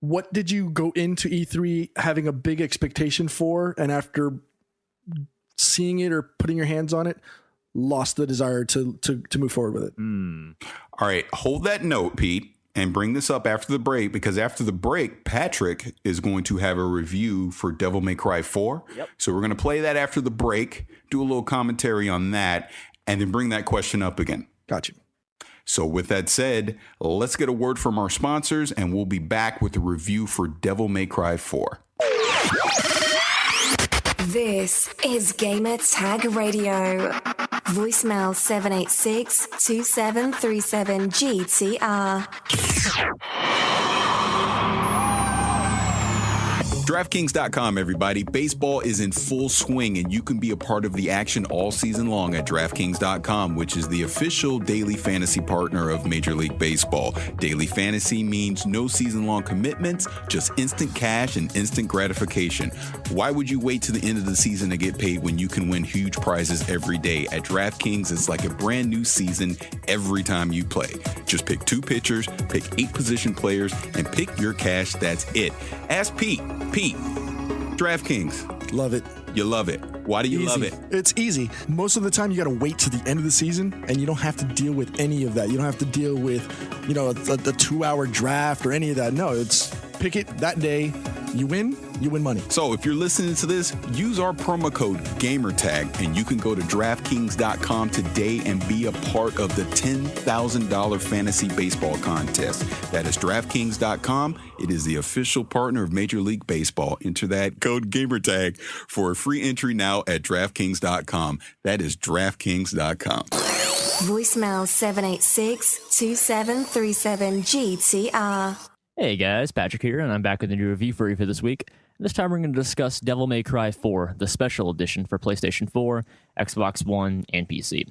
[SPEAKER 8] what did you go into E3 having a big expectation for, and after seeing it or putting your hands on it, lost the desire to move forward with it?
[SPEAKER 6] All right, hold that note, Pete, and bring this up after the break, because after the break, Patrick is going to have a review for Devil May Cry 4. Yep. So we're going to play that after the break, do a little commentary on that, and then bring that question up again.
[SPEAKER 8] Got you.
[SPEAKER 6] So with that said, let's get a word from our sponsors, and we'll be back with a review for Devil May Cry 4.
[SPEAKER 10] This is Gamer Tag Radio. Voicemail 786-2737-GTR.
[SPEAKER 6] DraftKings.com, everybody. Baseball is in full swing, and you can be a part of the action all season long at DraftKings.com, which is the official daily fantasy partner of Major League Baseball. Daily fantasy means no season-long commitments, just instant cash and instant gratification. Why would you wait to the end of the season to get paid when you can win huge prizes every day? At DraftKings, it's like a brand new season every time you play. Just pick 2 pitchers, pick 8 position players, and pick your cash. That's it. Ask Pete. Pete, DraftKings.
[SPEAKER 8] Love it.
[SPEAKER 6] You love it. Why do you love it?
[SPEAKER 8] It's easy. Most of the time, you got to wait to the end of the season, and you don't have to deal with any of that. You don't have to deal with, a 2-hour draft or any of that. No, it's pick it that day. You win money.
[SPEAKER 6] So if you're listening to this, use our promo code GAMERTAG, and you can go to DraftKings.com today and be a part of the $10,000 fantasy baseball contest. That is DraftKings.com. It is the official partner of Major League Baseball. Enter that code GAMERTAG for a free entry now at DraftKings.com. That is DraftKings.com.
[SPEAKER 10] Voicemail 786-2737-GTR.
[SPEAKER 7] Hey guys, Patrick here, and I'm back with a new review for you for this week. This time we're going to discuss Devil May Cry 4, the special edition for PlayStation 4, Xbox One, and PC.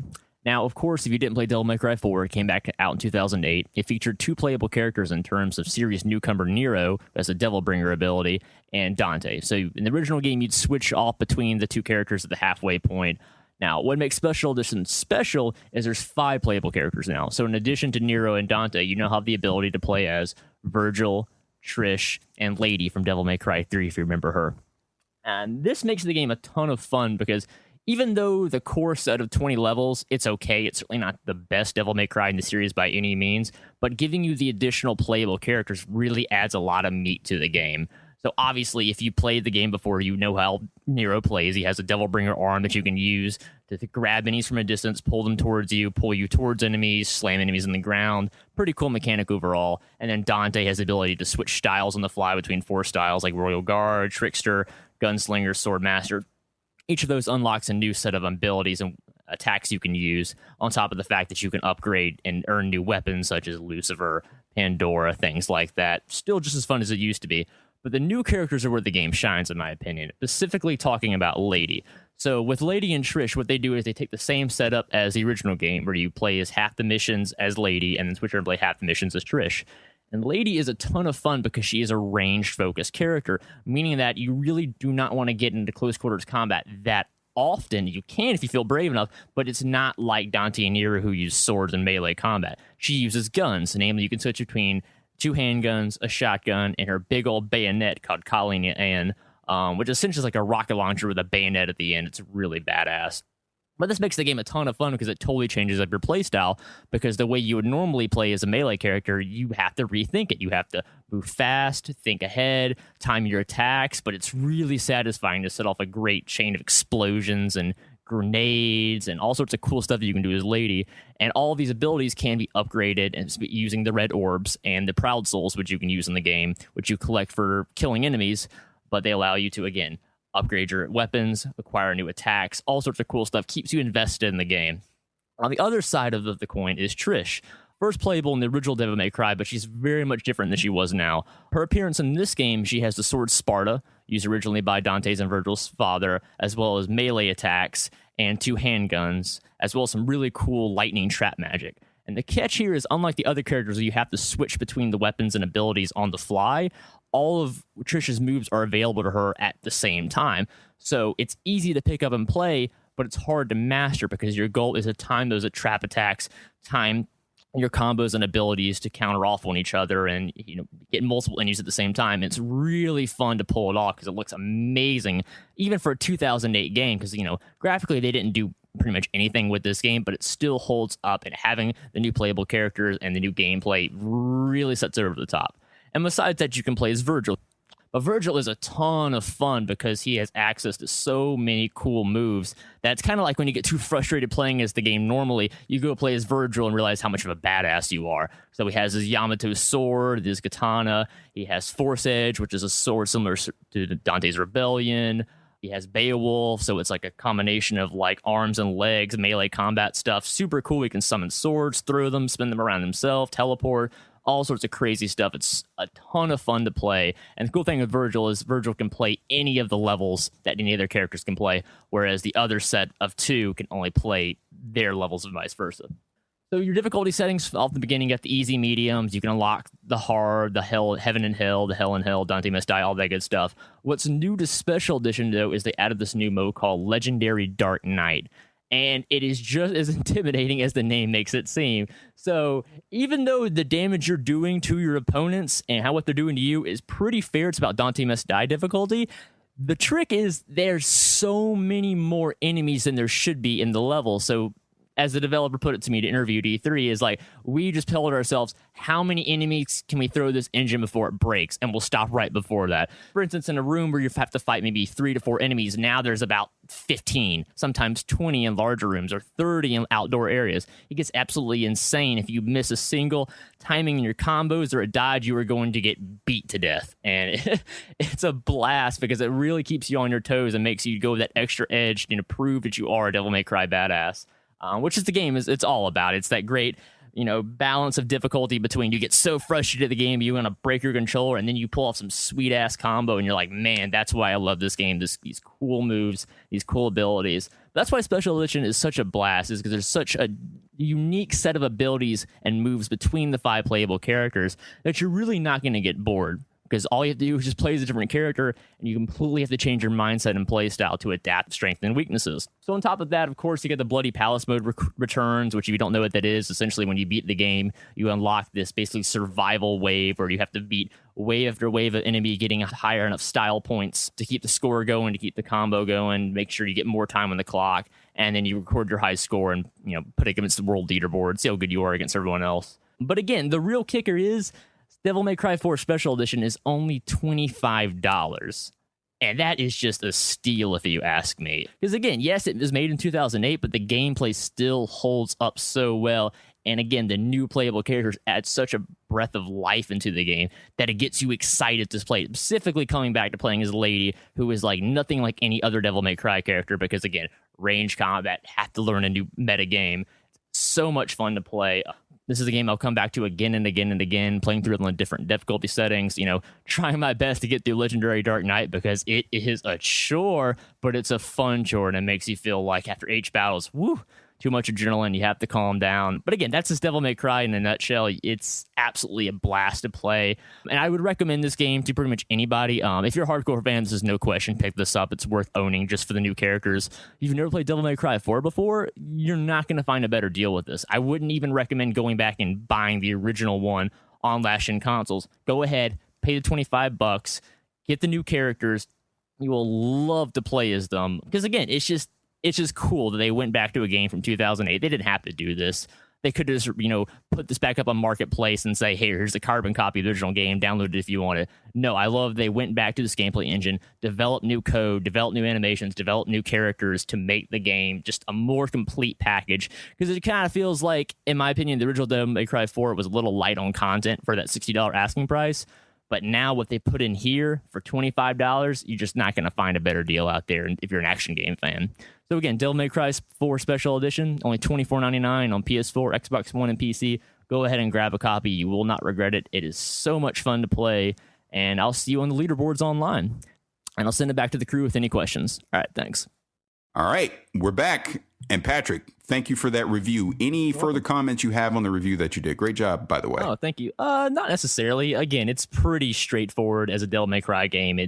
[SPEAKER 7] Now, of course, if you didn't play Devil May Cry 4, it came back out in 2008. It featured 2 playable characters in terms of serious newcomer Nero as a Devil Bringer ability, and Dante. So in the original game, you'd switch off between the 2 characters at the halfway point. Now, what makes Special Edition special is there's 5 playable characters now. So in addition to Nero and Dante, you now have the ability to play as Virgil, Trish, and Lady from Devil May Cry 3, if you remember her. And this makes the game a ton of fun because even though the core set of 20 levels, it's okay. It's certainly not the best Devil May Cry in the series by any means, but giving you the additional playable characters really adds a lot of meat to the game. So obviously, if you played the game before, you know how Nero plays. He has a Devil Bringer arm that you can use to grab enemies from a distance, pull them towards you, pull you towards enemies, slam enemies in the ground. Pretty cool mechanic overall. And then Dante has the ability to switch styles on the fly between 4 styles like Royal Guard, Trickster, Gunslinger, Swordmaster. Each of those unlocks a new set of abilities and attacks you can use, on top of the fact that you can upgrade and earn new weapons such as Lucifer, Pandora, things like that. Still just as fun as it used to be. But the new characters are where the game shines, in my opinion, specifically talking about Lady. So with Lady and Trish, what they do is they take the same setup as the original game, where you play as half the missions as Lady and then switch over and play half the missions as Trish. And Lady is a ton of fun because she is a ranged-focused character, meaning that you really do not want to get into close quarters combat that often. You can if you feel brave enough, but it's not like Dante and Nero, who use swords and melee combat. She uses guns, namely you can switch between 2 handguns, a shotgun, and her big old bayonet called Colleen Ann, which essentially is like a rocket launcher with a bayonet at the end. It's really badass. But this makes the game a ton of fun because it totally changes up your playstyle, because the way you would normally play as a melee character, you have to rethink it. You have to move fast, think ahead, time your attacks, but it's really satisfying to set off a great chain of explosions and grenades and all sorts of cool stuff that you can do as Lady. And all these abilities can be upgraded and using the red orbs and the Proud Souls, which you can use in the game, which you collect for killing enemies, but they allow you to, again, upgrade your weapons, acquire new attacks, all sorts of cool stuff, keeps you invested in the game. On the other side of the coin is Trish. First playable in the original Devil May Cry, but she's very much different than she was now. Her appearance in this game, she has the sword Sparta, used originally by Dante's and Virgil's father, as well as melee attacks and 2 handguns, as well as some really cool lightning trap magic. And the catch here is, unlike the other characters where you have to switch between the weapons and abilities on the fly, all of Trish's moves are available to her at the same time. So it's easy to pick up and play, but it's hard to master because your goal is to time those trap attacks, time your combos and abilities to counter off on each other and get multiple enemies at the same time. It's really fun to pull it off because it looks amazing, even for a 2008 game. Because graphically they didn't do pretty much anything with this game, but it still holds up. And having the new playable characters and the new gameplay really sets it over the top. And besides that, you can play as Virgil. But Virgil is a ton of fun because he has access to so many cool moves. That's kind of like when you get too frustrated playing as the game normally, you go play as Virgil and realize how much of a badass you are. So he has his Yamato sword, his katana. He has Force Edge, which is a sword similar to Dante's Rebellion. He has Beowulf, so it's like a combination of like arms and legs, melee combat stuff. Super cool. He can summon swords, throw them, spin them around himself, teleport. All sorts of crazy stuff. It's a ton of fun to play. And the cool thing with Virgil is Virgil can play any of the levels that any other characters can play, whereas the other set of two can only play their levels and vice versa. So your difficulty settings off the beginning, you got the easy, mediums. You can unlock the hard, the hell, heaven and hell, the hell and hell, Dante Must Die, all that good stuff. What's new to Special Edition, though, is they added this new mode called Legendary Dark Knight. And it is just as intimidating as the name makes it seem. So even though the damage you're doing to your opponents and what they're doing to you is pretty fair, it's about Dante Must Die difficulty, the trick is there's so many more enemies than there should be in the level. So as the developer put it to me to interview D3, is like, we just told ourselves, how many enemies can we throw this engine before it breaks? And we'll stop right before that. For instance, in a room where you have to fight maybe 3 to 4 enemies, now there's about 15, sometimes 20 in larger rooms or 30 in outdoor areas. It gets absolutely insane. If you miss a single timing in your combos or a dodge, you are going to get beat to death. And it's a blast because it really keeps you on your toes and makes you go that extra edge to prove that you are a Devil May Cry badass. Which is the game it's all about. It's that great, balance of difficulty between you get so frustrated at the game, you want to break your controller, and then you pull off some sweet ass combo, and you're like, man, that's why I love this game. These cool moves, these cool abilities. That's why Special Edition is such a blast, is because there's such a unique set of abilities and moves between the 5 playable characters that you're really not going to get bored. Because all you have to do is just play as a different character, and you completely have to change your mindset and play style to adapt strengths and weaknesses. So on top of that, of course, you get the Bloody Palace mode returns, which if you don't know what that is, essentially when you beat the game, you unlock this basically survival wave where you have to beat wave after wave of enemy, getting higher enough style points to keep the score going, to keep the combo going, make sure you get more time on the clock, and then you record your high score and put it against the world leaderboard, see how good you are against everyone else. But again, the real kicker is Devil May Cry 4 Special Edition is only $25. And that is just a steal if you ask me. Because again, yes, it was made in 2008, but the gameplay still holds up so well. And again, the new playable characters add such a breath of life into the game that it gets you excited to play it. Specifically coming back to playing as Lady, who is like nothing like any other Devil May Cry character. Because again, range combat, have to learn a new meta game. So much fun to play. This is a game I'll come back to again and again and again, playing through it on different difficulty settings, trying my best to get through Legendary Dark Knight because it is a chore, but it's a fun chore, and it makes you feel like after each battles, too much adrenaline, you have to calm down. But again, that's just Devil May Cry in a nutshell. It's absolutely a blast to play, and I would recommend this game to pretty much anybody. If you're a hardcore fan, this is no question, pick this up. It's worth owning just for the new characters. If you've never played Devil May Cry 4 before, you're not going to find a better deal with this. I wouldn't even recommend going back and buying the original one on last-gen consoles. Go ahead, pay the $25, get the new characters. You will love to play as them, because again, it's just cool that they went back to a game from 2008. They didn't have to do this. They could just, put this back up on Marketplace and say, hey, here's a carbon copy of the original game. Download it if you want it. No, I love they went back to this gameplay engine, developed new code, developed new animations, developed new characters to make the game just a more complete package. Because it kind of feels like, in my opinion, the original Devil May Cry 4 was a little light on content for that $60 asking price. But now what they put in here for $25, you're just not going to find a better deal out there if you're an action game fan. So again, Devil May Cry 4 Special Edition, only $24.99 on PS4, Xbox One, and PC. Go ahead and grab a copy. You will not regret it. It is so much fun to play, and I'll see you on the leaderboards online. And I'll send it back to the crew with any questions. All right, thanks.
[SPEAKER 6] All right, we're back. And Patrick, thank you for that review. Any further comments you have on the review that you did? Great job, by the way.
[SPEAKER 7] Oh, thank you. Not necessarily. Again, it's pretty straightforward as a Devil May Cry game.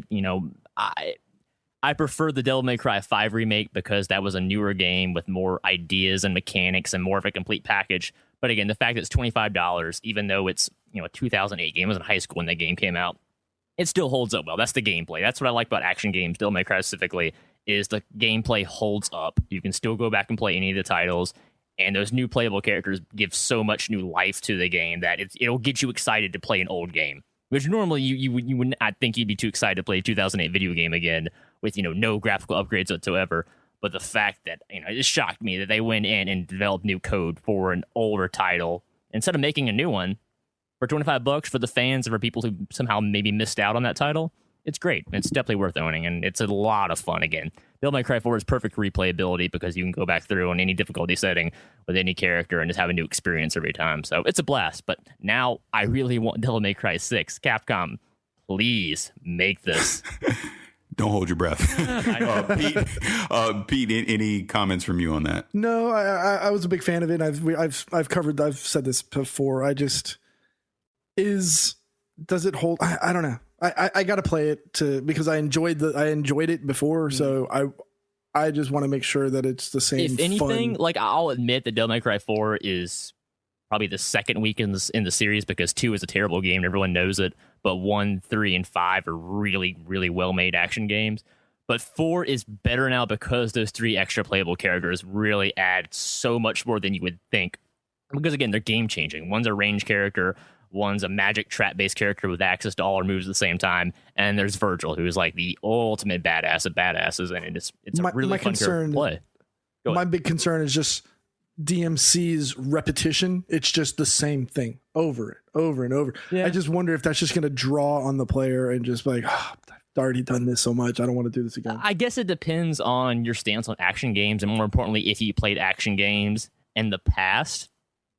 [SPEAKER 7] I prefer the Devil May Cry 5 remake because that was a newer game with more ideas and mechanics and more of a complete package. But again, the fact that it's $25, even though it's a 2008 game, I was in high school when that game came out, it still holds up well. That's the gameplay. That's what I like about action games, Devil May Cry specifically, is the gameplay holds up. You can still go back and play any of the titles, and those new playable characters give so much new life to the game that it'll get you excited to play an old game. Which normally you would not think you'd be too excited to play a 2008 video game again with no graphical upgrades whatsoever. But the fact that it just shocked me that they went in and developed new code for an older title instead of making a new one for $25 for the fans and for people who somehow maybe missed out on that title. It's great. It's definitely worth owning, and it's a lot of fun again. Devil May Cry 4 is perfect replayability because you can go back through on any difficulty setting with any character and just have a new experience every time. So it's a blast. But now I really want Devil May Cry 6. Capcom, please make this.
[SPEAKER 6] Don't hold your breath. Pete, any comments from you on that?
[SPEAKER 8] No, I was a big fan of it. I've said this before. Does it hold? I don't know. I got to play it because I enjoyed it before. So I just want to make sure that it's the same.
[SPEAKER 7] If anything,
[SPEAKER 8] fun.
[SPEAKER 7] I'll admit that Devil May Cry 4 is probably the second week in the series because 2 is a terrible game and everyone knows it. But 1, 3, and 5 are really, really well-made action games. But 4 is better now because those 3 extra playable characters really add so much more than you would think. Because, again, they're game-changing. One's a range character. One's a magic trap-based character with access to all our moves at the same time. And there's Virgil, who is like the ultimate badass of badasses. And it's a really fun character to play.
[SPEAKER 8] My big concern is just DMC's repetition. It's just the same thing over and over. Yeah. I just wonder if that's just going to draw on the player and just like, I've already done this so much. I don't want to do this again.
[SPEAKER 7] I guess it depends on your stance on action games. And more importantly, if you played action games in the past.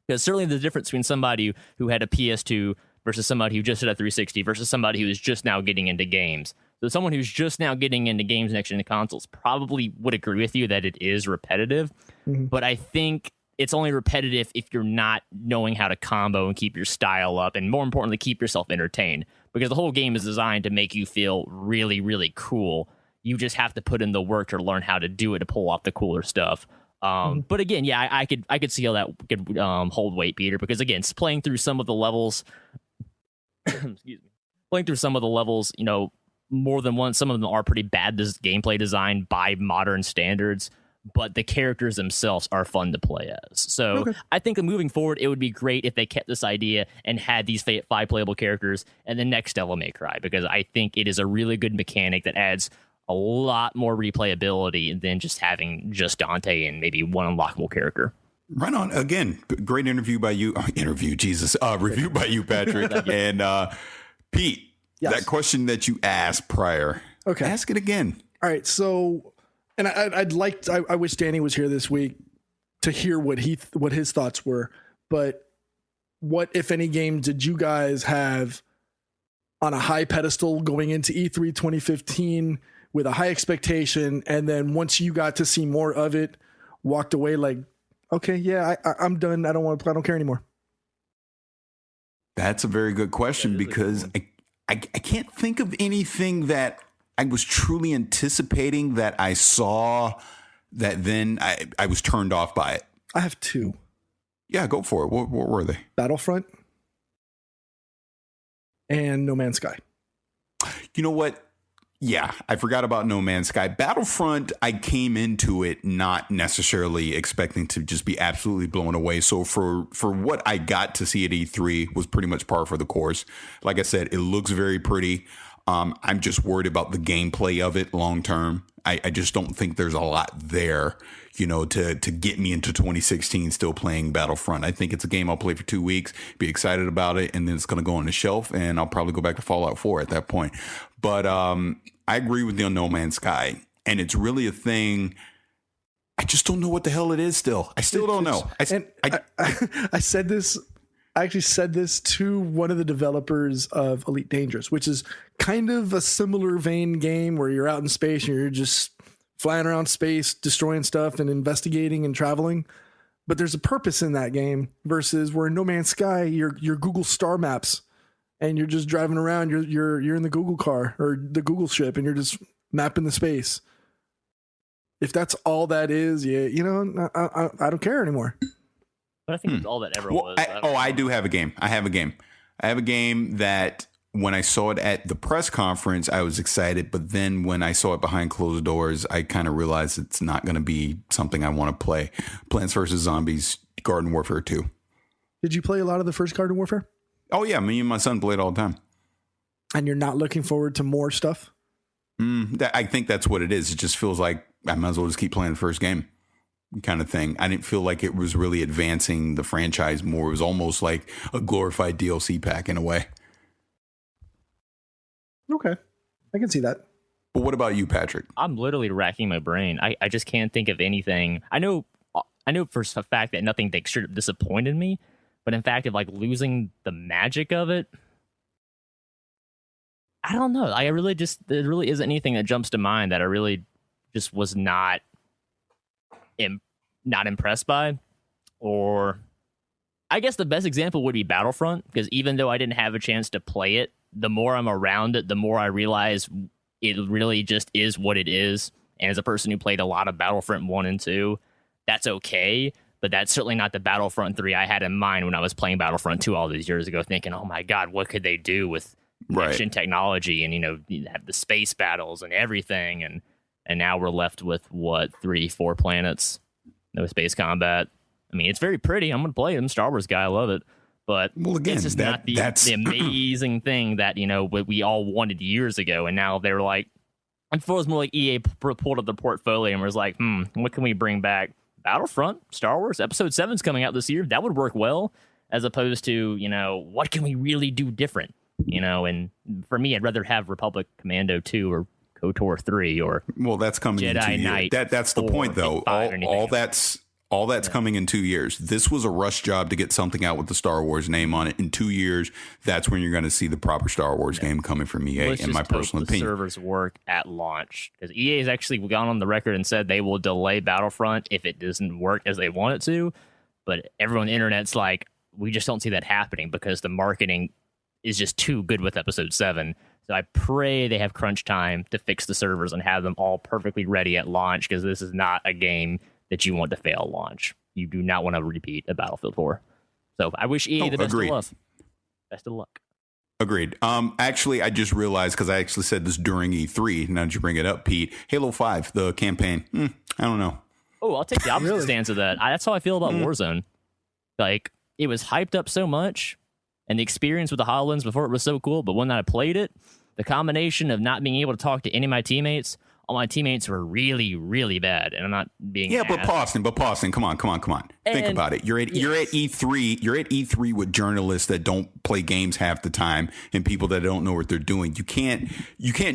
[SPEAKER 7] Because certainly the difference between somebody who had a PS2 versus somebody who just had a 360 versus somebody who is just now getting into games. So someone who's just now getting into games next gen consoles probably would agree with you that it is repetitive. Mm-hmm. But I think it's only repetitive if you're not knowing how to combo and keep your style up. And more importantly, keep yourself entertained. Because the whole game is designed to make you feel really, really cool. You just have to put in the work to learn how to do it to pull off the cooler stuff. But again, yeah, I could see how that could hold weight, Peter, because again, playing through some of the levels, more than once, some of them are pretty bad gameplay design by modern standards, but the characters themselves are fun to play as. So okay. I think moving forward, it would be great if they kept this idea and had these 5 playable characters and the next Devil May Cry, because I think it is a really good mechanic that adds a lot more replayability than just having just Dante and maybe one unlockable character.
[SPEAKER 6] Right on. Again, great interview by you. Review by you, Patrick. And Pete, yes. That question that you asked prior, okay, ask it again.
[SPEAKER 8] All right. So, and I wish Danny was here this week to hear what his thoughts were. But what, if any, game did you guys have on a high pedestal going into E3 2015? With a high expectation, and then once you got to see more of it, walked away like, okay, yeah, I'm done. I don't care anymore.
[SPEAKER 6] That's a very good question because I can't think of anything that I was truly anticipating that I saw that then I was turned off by it.
[SPEAKER 8] I have 2.
[SPEAKER 6] Yeah, go for it. What were they?
[SPEAKER 8] Battlefront and No Man's Sky.
[SPEAKER 6] You know what? Yeah, I forgot about No Man's Sky. Battlefront, I came into it not necessarily expecting to just be absolutely blown away. So for what I got to see at E3 was pretty much par for the course. Like I said, it looks very pretty. I'm just worried about the gameplay of it long term. I just don't think there's a lot there, to get me into 2016 still playing Battlefront. I think it's a game I'll play for 2 weeks, be excited about it, and then it's going to go on the shelf, and I'll probably go back to Fallout 4 at that point. But I agree with you on No Man's Sky, and it's really a thing. I just don't know what the hell it is still. I still don't know.
[SPEAKER 8] I said this. I actually said this to one of the developers of Elite Dangerous, which is kind of a similar vein game where you're out in space and you're just flying around space, destroying stuff and investigating and traveling. But there's a purpose in that game versus where in No Man's Sky, you're Google star maps and you're just driving around. You're in the Google car or the Google ship and you're just map in the space. If that's all that is, I don't care anymore.
[SPEAKER 7] But I think it's all that ever was.
[SPEAKER 6] I do have a game. I have a game that when I saw it at the press conference, I was excited. But then when I saw it behind closed doors, I kind of realized it's not going to be something I want to play. Plants vs. Zombies Garden Warfare 2.
[SPEAKER 8] Did you play a lot of the first Garden Warfare?
[SPEAKER 6] Oh, yeah. Me and my son played all the time.
[SPEAKER 8] And you're not looking forward to more stuff?
[SPEAKER 6] I think that's what it is. It just feels like I might as well just keep playing the first game kind of thing. I didn't feel like it was really advancing the franchise more. It was almost like a glorified DLC pack in a way.
[SPEAKER 8] Okay. I can see that.
[SPEAKER 6] But what about you, Patrick?
[SPEAKER 7] I'm literally racking my brain. I just can't think of anything. I know for a fact that nothing that straight up disappointed me, but in fact of like losing the magic of it, I don't know. There really isn't anything that jumps to mind that I really just was not impressed by. Or I guess the best example would be Battlefront, because even though I didn't have a chance to play it, the more I'm around it, the more I realize it really just is what it is. And as a person who played a lot of Battlefront 1 and 2, that's okay. But that's certainly not the Battlefront 3 I had in mind when I was playing Battlefront 2 all these years ago, thinking, oh my God, what could they do with next-gen technology? And, you have the space battles and everything. And now we're left with, 3-4 planets, no space combat. I mean, it's very pretty. I'm going to play it. I'm a Star Wars guy. I love it. But it's just not the amazing thing that, we all wanted years ago. And now they were like, I feel it was more like EA pulled up the portfolio and was like, what can we bring back? Battlefront, Star Wars, Episode 7's coming out this year. That would work well, as opposed to, what can we really do different? And for me, I'd rather have Republic Commando 2 or KOTOR 3 or
[SPEAKER 6] that's coming
[SPEAKER 7] Jedi
[SPEAKER 6] in 2 years.
[SPEAKER 7] Knight.
[SPEAKER 6] That's the point, though. All that's coming in 2 years. This was a rush job to get something out with the Star Wars name on it. In 2 years, that's when you're going to see the proper Star Wars game coming from EA, in my personal opinion.
[SPEAKER 7] Servers work at launch, because EA has actually gone on the record and said they will delay Battlefront if it doesn't work as they want it to. But everyone on the internet's like, we just don't see that happening because the marketing is just too good with Episode 7. So I pray they have crunch time to fix the servers and have them all perfectly ready at launch, because this is not a game that you want to fail at launch. You do not want to repeat a Battlefield 4. So I wish EA the best of luck. Best of luck.
[SPEAKER 6] Agreed. Actually, I just realized, because I actually said this during E3. Now that you bring it up, Pete, Halo 5, the campaign. I don't know.
[SPEAKER 7] Oh, I'll take the opposite stance of that. That's how I feel about Warzone. Like, it was hyped up so much, and the experience with the HoloLens before it was so cool, but when I played it, the combination of not being able to talk to any of my teammates, all my teammates were really, really bad, and I'm not being.
[SPEAKER 6] Yeah, but Pauston, come on. Think about it. You're at E3. You're at E3 with journalists that don't play games half the time and people that don't know what they're doing. You can't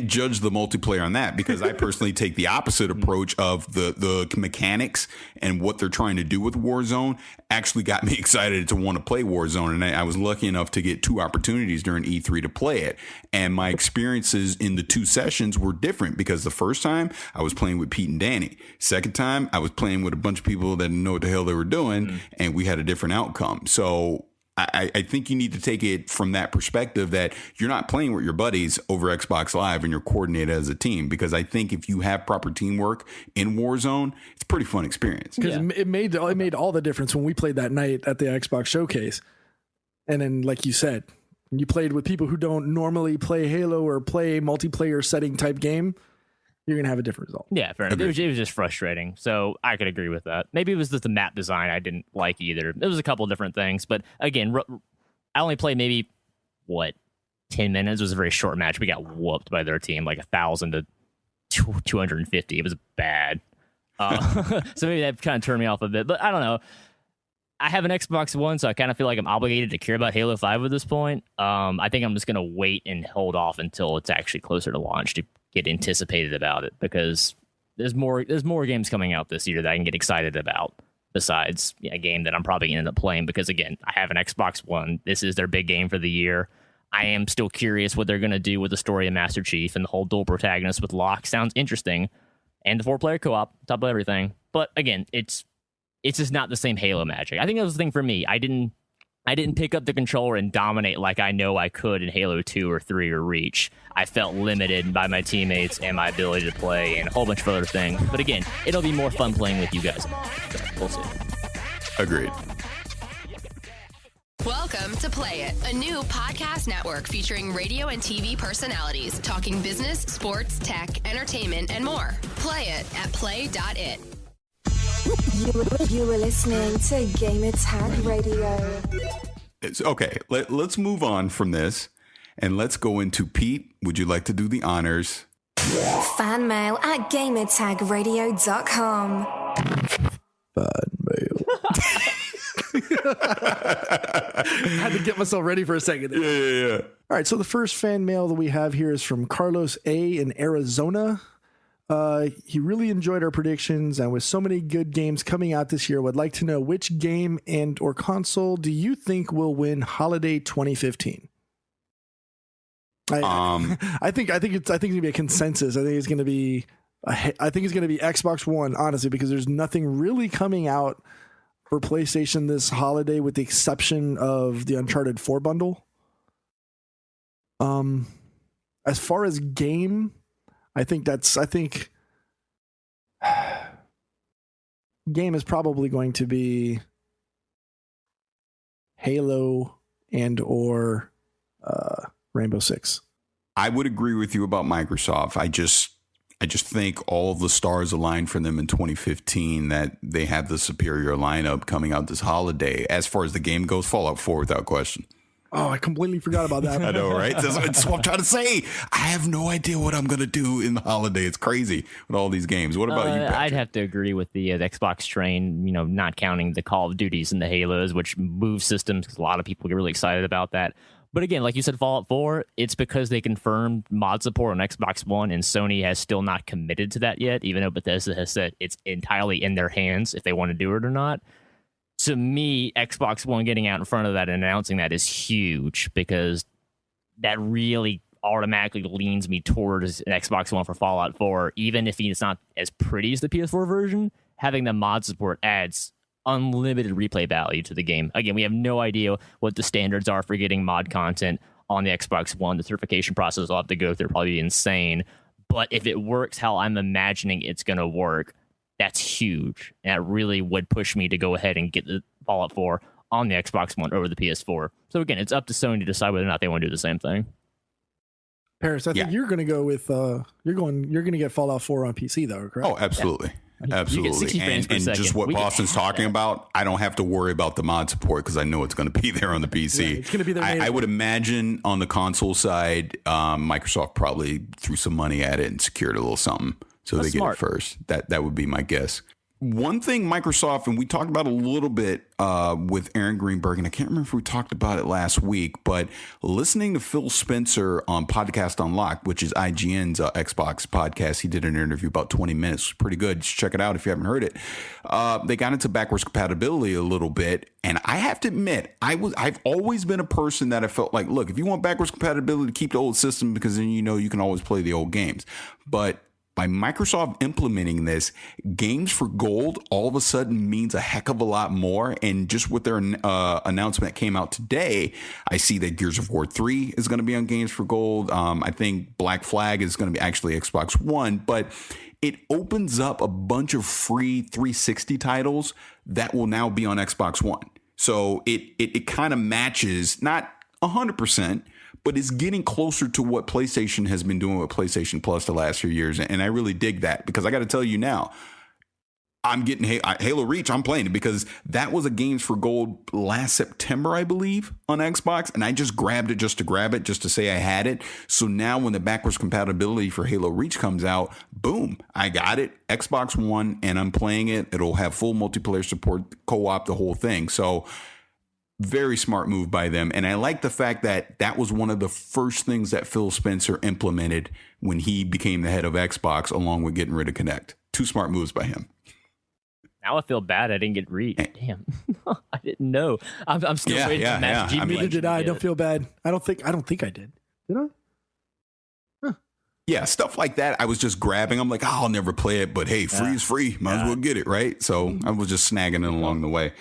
[SPEAKER 6] judge the multiplayer on that, because I personally take the opposite approach of the mechanics and what they're trying to do with Warzone actually got me excited to want to play Warzone, and I was lucky enough to get 2 opportunities during E3 to play it. And my experiences in the 2 sessions were different, because the first time I was playing with Pete and Danny. Second time I was playing with a bunch of people that didn't know what the hell they were doing, and we had a different outcome. So I think you need to take it from that perspective, that you're not playing with your buddies over Xbox Live and you're coordinated as a team, because I think if you have proper teamwork in Warzone, it's a pretty fun experience.
[SPEAKER 8] Because it made all the difference when we played that night at the Xbox Showcase. And then, like you said, you played with people who don't normally play Halo or play multiplayer setting type game, you're going to have a different result.
[SPEAKER 7] Yeah, fair enough. It was just frustrating. So I could agree with that. Maybe it was just the map design I didn't like either. It was a couple of different things. But again, I only played maybe, 10 minutes. It was a very short match. We got whooped by their team, like 1,000 to 250. It was bad. So maybe that kind of turned me off a bit. But I don't know. I have an Xbox One, so I kind of feel like I'm obligated to care about Halo 5 at this point. I think I'm just going to wait and hold off until it's actually closer to launch to get anticipated about it, because there's more games coming out this year that I can get excited about, besides a game that I'm probably going to end up playing, because again, I have an Xbox One. This is their big game for the year. I am still curious what they're going to do with the story of Master Chief, and the whole dual protagonist with Locke sounds interesting, and the 4-player co-op, top of everything. But again, it's just not the same Halo magic. I think that was the thing for me. I didn't I didn't pick up the controller and dominate like I know I could in Halo 2 or 3 or Reach. I felt limited by my teammates and my ability to play and a whole bunch of other things. But again, it'll be more fun playing with you guys. So we'll see.
[SPEAKER 6] Agreed.
[SPEAKER 9] Welcome to Play It, a new podcast network featuring radio and TV personalities talking business, sports, tech, entertainment, and more. Play it at play.it.
[SPEAKER 10] You were listening to Gamer Tag Radio.
[SPEAKER 6] Okay, let's move on from this and let's go into Pete. Would you like to do the honors?
[SPEAKER 10] Fan mail at gamertagradio.com.
[SPEAKER 8] Fan mail. I had to get myself ready for a second.
[SPEAKER 6] Yeah.
[SPEAKER 8] All right, so the first fan mail that we have here is from Carlos A. in Arizona. He really enjoyed our predictions, and with so many good games coming out this year, would like to know which game and or console do you think will win holiday 2015? I think it's gonna be a consensus. I think it's gonna be Xbox One, honestly, because there's nothing really coming out for PlayStation this holiday, with the exception of the Uncharted 4 bundle. As far as game, I think game is probably going to be Halo and or Rainbow Six.
[SPEAKER 6] I would agree with you about Microsoft. I just think all of the stars aligned for them in 2015, that they have the superior lineup coming out this holiday. As far as the game goes, Fallout 4 without question.
[SPEAKER 8] Oh, I completely forgot about that.
[SPEAKER 6] I know, right? That's what I'm trying to say. I have no idea what I'm going to do in the holiday. It's crazy with all these games. What about you, Patrick?
[SPEAKER 7] I'd have to agree with the Xbox train, not counting the Call of Duties and the Halos, which move systems, because a lot of people get really excited about that. But again, like you said, Fallout 4, it's because they confirmed mod support on Xbox One, and Sony has still not committed to that yet, even though Bethesda has said it's entirely in their hands if they want to do it or not. To me, Xbox One getting out in front of that and announcing that is huge, because that really automatically leans me towards an Xbox One for Fallout 4. Even if it's not as pretty as the PS4 version, having the mod support adds unlimited replay value to the game. Again, we have no idea what the standards are for getting mod content on the Xbox One. The certification process will have to go through, probably insane. But if it works how I'm imagining it's going to work, that's huge. And that really would push me to go ahead and get the Fallout 4 on the Xbox One over the PS4. So again, it's up to Sony to decide whether or not they want to do the same thing.
[SPEAKER 8] Paris, I think you're going to go with you're going to get Fallout 4 on PC though, correct?
[SPEAKER 6] Oh, absolutely.
[SPEAKER 7] Yeah.
[SPEAKER 6] Absolutely.
[SPEAKER 7] You get 60 frames per second.
[SPEAKER 6] Just what Boston's talking about, I don't have to worry about the mod support because I know it's going to be there on the PC.
[SPEAKER 8] Yeah, it's going to be there.
[SPEAKER 6] I would imagine on the console side, Microsoft probably threw some money at it and secured a little something so
[SPEAKER 7] That's
[SPEAKER 6] they
[SPEAKER 7] smart.
[SPEAKER 6] get it first. That would be my guess. One thing Microsoft, and we talked about a little bit with Aaron Greenberg, and I can't remember if we talked about it last week, but listening to Phil Spencer on Podcast Unlocked, which is IGN's Xbox podcast, he did an interview about 20 minutes. Pretty good. Just check it out if you haven't heard it. They got into backwards compatibility a little bit, and I have to admit, I've always been a person that I felt like, look, if you want backwards compatibility, keep the old system because then you can always play the old games. But by Microsoft implementing this, games for gold all of a sudden means a heck of a lot more. And just with their announcement that came out today, I see that Gears of War 3 is going to be on games for gold. I think Black Flag is going to be actually Xbox One, but it opens up a bunch of free 360 titles that will now be on Xbox One. So it kind of matches, not 100%, but it's getting closer to what PlayStation has been doing with PlayStation Plus the last few years. And I really dig that, because I got to tell you now, I'm getting Halo Reach. I'm playing it because that was a Games for Gold last September, I believe, on Xbox. And I just grabbed it just to grab it, just to say I had it. So now when the backwards compatibility for Halo Reach comes out, boom, I got it. Xbox One, and I'm playing it. It'll have full multiplayer support, co-op, the whole thing. So very smart move by them. And I like the fact that that was one of the first things that Phil Spencer implemented when he became the head of Xbox, along with getting rid of Kinect. Two smart moves by him.
[SPEAKER 7] Now I feel bad I didn't get Reach. Damn. I didn't know. I'm still waiting for Master G.
[SPEAKER 8] Neither did I. Don't feel bad. I don't think I did. Did I?
[SPEAKER 6] Yeah, stuff like that. I was just grabbing. I'm like, I'll never play it, but hey, free is free. Might as well get it, right? So I was just snagging it along the way.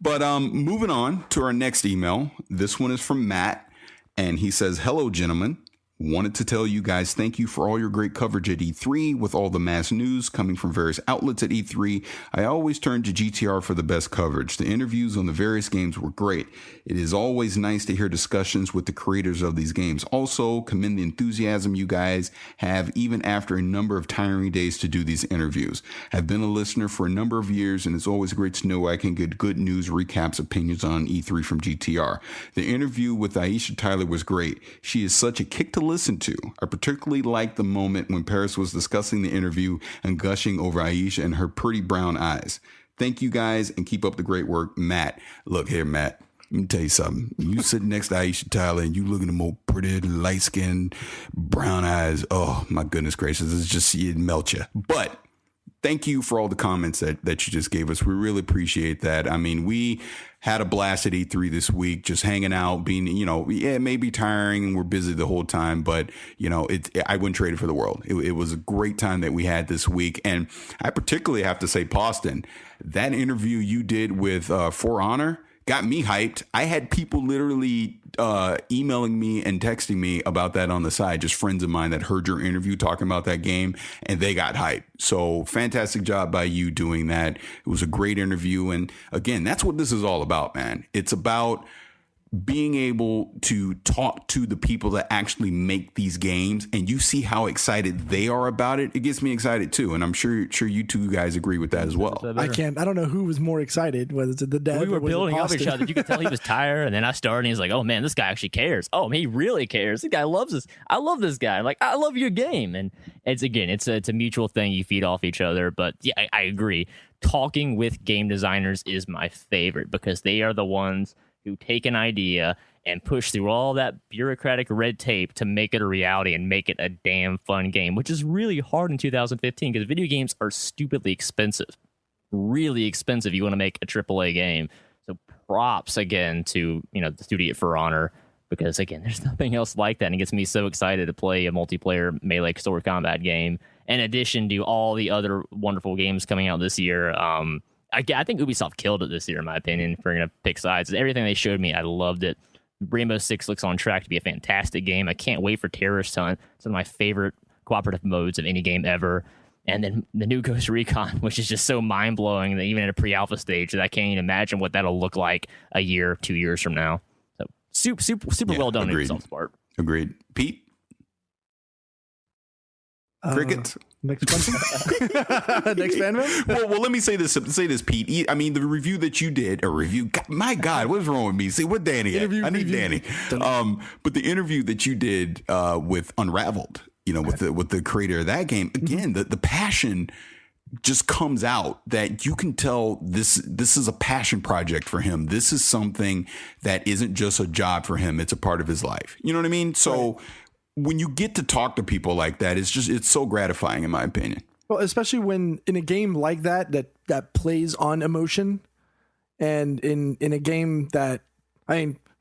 [SPEAKER 6] But moving on to our next email. This one is from Matt, and he says, "Hello, gentlemen. Wanted to tell you guys thank you for all your great coverage at E3 with all the mass news coming from various outlets at E3. I always turn to GTR for the best coverage. The interviews on the various games were great. It is always nice to hear discussions with the creators of these games. Also, commend the enthusiasm you guys have even after a number of tiring days to do these interviews. I've been a listener for a number of years, and it's always great to know I can get good news, recaps, opinions on E3 from GTR. The interview with Aisha Tyler was great. She is such a kick to listen to. I particularly liked the moment when Paris was discussing the interview and gushing over Aisha and her pretty brown eyes. Thank you guys and keep up the great work, Matt." Look here, Matt. Let me tell you something. You sitting next to Aisha Tyler and you looking at more pretty, light-skinned, brown eyes. Oh, my goodness gracious. It's just, it melt you. But thank you for all the comments that you just gave us. We really appreciate that. I mean, we had a blast at E3 this week, just hanging out, being, it may be tiring and we're busy the whole time, but, I wouldn't trade it for the world. It was a great time that we had this week. And I particularly have to say, Poston, that interview you did with For Honor got me hyped. I had people literally emailing me and texting me about that on the side, just friends of mine that heard your interview talking about that game, and they got hyped. So fantastic job by you doing that. It was a great interview. And again, that's what this is all about, man. It's about being able to talk to the people that actually make these games, and you see how excited they are about it. It gets me excited too, and I'm sure you two guys agree with that as well.
[SPEAKER 8] I don't know who was more excited, whether it's the dev.
[SPEAKER 7] We were
[SPEAKER 8] or was
[SPEAKER 7] building
[SPEAKER 8] it
[SPEAKER 7] up
[SPEAKER 8] Austin.
[SPEAKER 7] each other. You could tell he was tired, and then I started, and he's like, "Oh man, this guy actually cares. Oh, he really cares. This guy loves this. I love this guy. I'm like, I love your game." And it's a mutual thing. You feed off each other. But yeah, I agree. Talking with game designers is my favorite because they are the ones who take an idea and push through all that bureaucratic red tape to make it a reality and make it a damn fun game, which is really hard in 2015 because video games are stupidly expensive. Really expensive. You want to make a AAA game. So props again to, the studio For Honor, because again, there's nothing else like that. And it gets me so excited to play a multiplayer melee sword combat game. In addition to all the other wonderful games coming out this year, I think Ubisoft killed it this year, in my opinion, if we're going to pick sides. Everything they showed me, I loved it. Rainbow Six looks on track to be a fantastic game. I can't wait for Terrorist Hunt. It's one of my favorite cooperative modes of any game ever. And then the new Ghost Recon, which is just so mind-blowing that even at a pre-alpha stage, that I can't even imagine what that'll look like a year, 2 years from now. So super well done on Ubisoft's part.
[SPEAKER 6] Agreed. Pete? Crickets?
[SPEAKER 8] Next question. Next fan mail.
[SPEAKER 6] Well, let me say this, Pete. I mean, the review that you did, my God, what's wrong with me? See, what Danny at? I need Danny. But the interview that you did with Unraveled, with the creator of that game, again, the passion just comes out that you can tell this is a passion project for him. This is something that isn't just a job for him. It's a part of his life. You know what I mean? So when you get to talk to people like that, it's so gratifying, in my opinion.
[SPEAKER 8] Well, especially when in a game like that plays on emotion, and in a game that,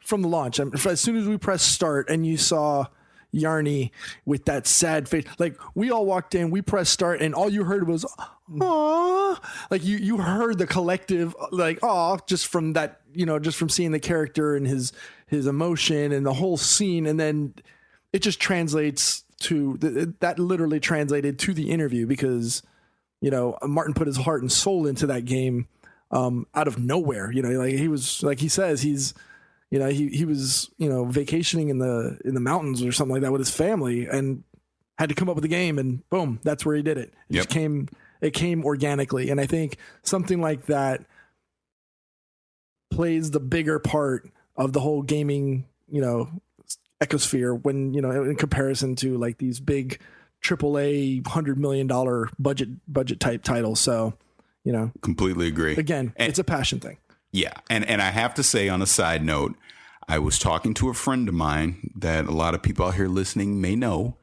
[SPEAKER 8] from the launch, as soon as we pressed start and you saw Yarny with that sad face, like we all walked in, we pressed start, and all you heard was "Aww," like you heard the collective like "Aw," just from that, just from seeing the character and his emotion and the whole scene, and then it just translates to that literally translated to the interview because, Martin put his heart and soul into that game out of nowhere. Like he was, like he says, he's, he was, vacationing in the mountains or something like that with his family and had to come up with a game, and boom, that's where he did it. It came organically. And I think something like that plays the bigger part of the whole gaming, ecosphere when, in comparison to like these big AAA $100 million budget type titles. So,
[SPEAKER 6] completely agree.
[SPEAKER 8] Again, it's a passion thing.
[SPEAKER 6] Yeah. And I have to say, on a side note, I was talking to a friend of mine that a lot of people out here listening may know.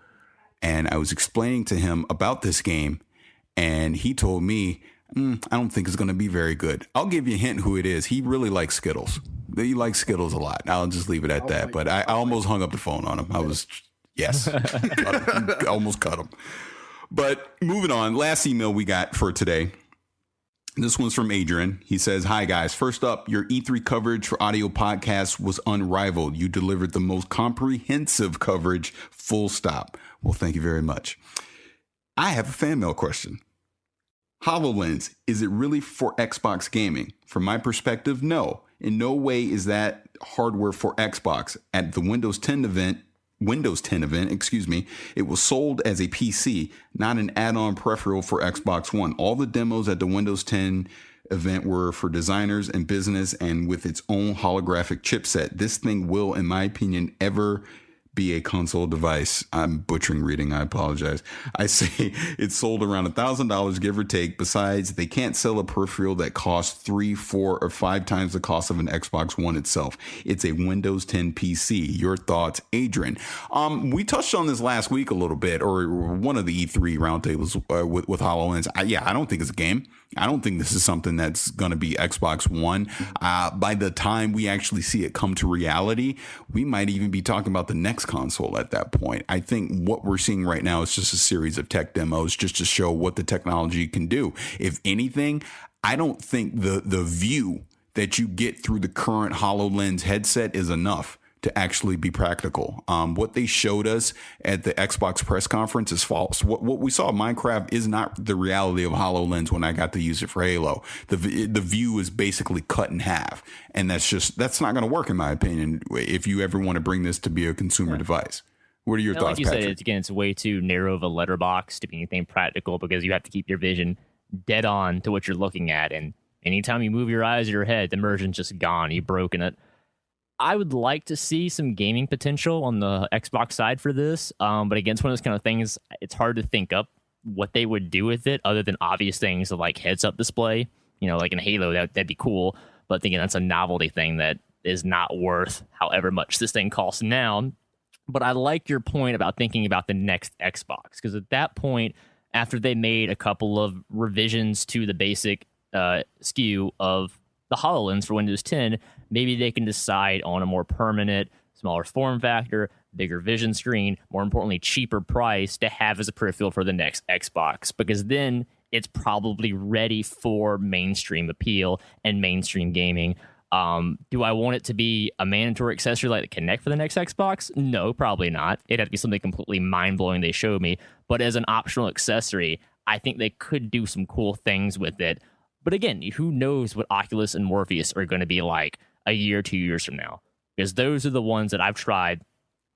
[SPEAKER 6] And I was explaining to him about this game, and he told me, I don't think it's going to be very good. I'll give you a hint who it is. He really likes Skittles. He likes Skittles a lot. I'll just leave it at that. But I almost hung up the phone on him. Almost cut him. But moving on, last email we got for today This one's from Adrian. He says, "Hi, guys. First up, your E3 coverage for audio podcasts was unrivaled. You delivered the most comprehensive coverage, full stop." Well, thank you very much. I have a fan mail question. HoloLens, is it really for Xbox gaming? From my perspective, no. In no way is that hardware for Xbox. At the Windows 10 event, it was sold as a PC, not an add-on peripheral for Xbox One. All the demos at the Windows 10 event were for designers and business and with its own holographic chipset. This thing will, in my opinion, ever be a console device. I'm butchering reading. I apologize. I say it's sold around $1,000, give or take. Besides, they can't sell a peripheral that costs 3, 4, or 5 times the cost of an Xbox One itself. It's a Windows 10 PC. Your thoughts, Adrian? We touched on this last week a little bit, or one of the E3 roundtables with HoloLens. I don't think it's a game. I don't think this is something that's going to be Xbox One. By the time we actually see it come to reality, we might even be talking about the next console at that point. I think what we're seeing right now is just a series of tech demos just to show what the technology can do. If anything, I don't think the view that you get through the current HoloLens headset is enough to actually be practical. What they showed us at the Xbox press conference is false. What we saw in Minecraft is not the reality of HoloLens when I got to use it for Halo. The view is basically cut in half. And that's not going to work, in my opinion, if you ever want to bring this to be a consumer device. What are your thoughts,
[SPEAKER 7] like you
[SPEAKER 6] Patrick?
[SPEAKER 7] said, it's way too narrow of a letterbox to be anything practical because you have to keep your vision dead on to what you're looking at. And anytime you move your eyes or your head, the immersion's just gone. You've broken it. I would like to see some gaming potential on the Xbox side for this. But against one of those kind of things, it's hard to think up what they would do with it other than obvious things like heads-up display. You know, like in Halo, that'd be cool. But thinking that's a novelty thing that is not worth however much this thing costs now. But I like your point about thinking about the next Xbox. Because at that point, after they made a couple of revisions to the basic SKU of the HoloLens for Windows 10, maybe they can decide on a more permanent, smaller form factor, bigger vision screen, more importantly, cheaper price to have as a peripheral for the next Xbox, because then it's probably ready for mainstream appeal and mainstream gaming. Do I want it to be a mandatory accessory like the Kinect for the next Xbox? No, probably not. It'd have to be something completely mind-blowing they showed me. But as an optional accessory, I think they could do some cool things with it. But again, who knows what Oculus and Morpheus are going to be like a year, 2 years from now? Because those are the ones that I've tried,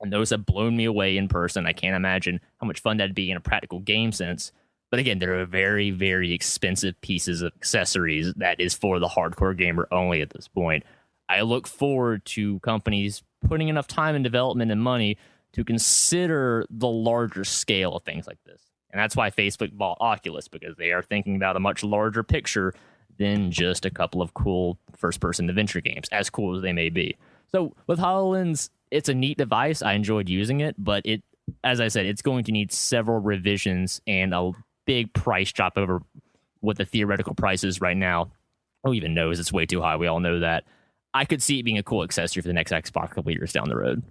[SPEAKER 7] and those have blown me away in person. I can't imagine how much fun that'd be in a practical game sense. But again, they're very, very expensive pieces of accessories that is for the hardcore gamer only at this point. I look forward to companies putting enough time and development and money to consider the larger scale of things like this. And that's why Facebook bought Oculus, because they are thinking about a much larger picture than just a couple of cool first-person adventure games, as cool as they may be. So with HoloLens, it's a neat device. I enjoyed using it, but it, as I said, it's going to need several revisions and a big price drop over what the theoretical price is right now. Who even knows? It's way too high. We all know that. I could see it being a cool accessory for the next Xbox a couple years down the road.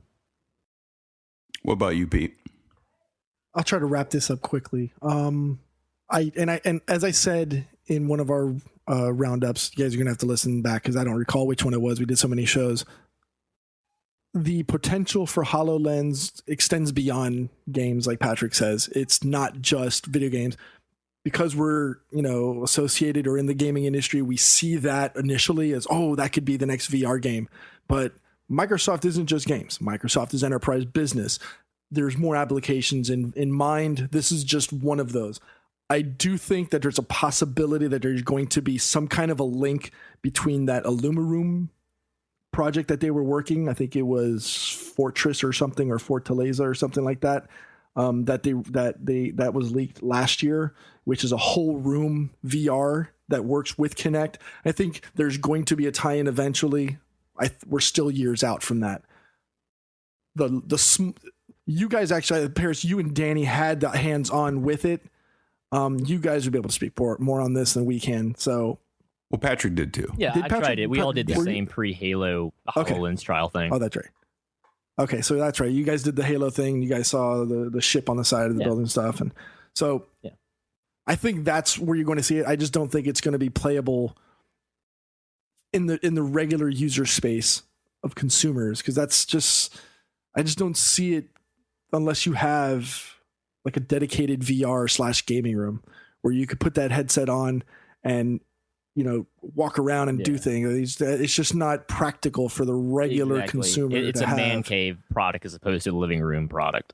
[SPEAKER 6] What about you, Pete?
[SPEAKER 8] I'll try to wrap this up quickly. And as I said in one of our roundups, you guys are gonna have to listen back because I don't recall which one it was. We did so many shows. The potential for HoloLens extends beyond games, like Patrick says. It's not just video games. Because we're, associated or in the gaming industry, we see that initially as, oh, that could be the next VR game. But Microsoft isn't just games. Microsoft is enterprise business. There's more applications in mind. This is just one of those. I do think that there's a possibility that there's going to be some kind of a link between that IllumiRoom project that they were working. I think it was Fortress or something, or Fortaleza or something like that. That was leaked last year, which is a whole room VR that works with Kinect. I think there's going to be a tie-in eventually. We're still years out from that. You guys actually, Paris, you and Danny had the hands-on with it. You guys would be able to speak more on this than we can. So,
[SPEAKER 6] well, Patrick did too.
[SPEAKER 7] Yeah, I tried it. We all did the same pre-Halo HoloLens trial thing.
[SPEAKER 8] Oh, that's right. Okay, so that's right. You guys did the Halo thing. You guys saw the ship on the side of the building stuff, and so I think that's where you're going to see it. I just don't think it's going to be playable in the regular user space of consumers, because I just don't see it unless you have like a dedicated VR / gaming room where you could put that headset on and, you know, walk around and do things. It's just not practical for the regular consumer.
[SPEAKER 7] It's a man cave product as opposed to a living room product.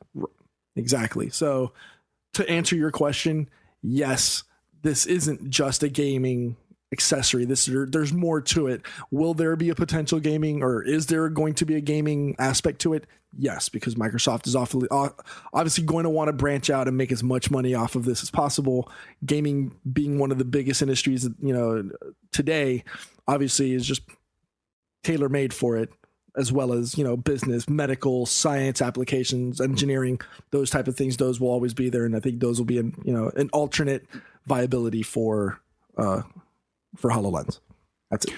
[SPEAKER 8] Exactly. So to answer your question, yes, this isn't just a gaming accessory. There's more to it. Will there be a potential gaming, or is there going to be a gaming aspect to it? Yes, because Microsoft is obviously going to want to branch out and make as much money off of this as possible. Gaming being one of the biggest industries, you know, today, obviously is just tailor-made for it, as well as, you know, business, medical, science applications, engineering, those type of things. Those will always be there, and I think those will be an alternate viability for HoloLens. That's it.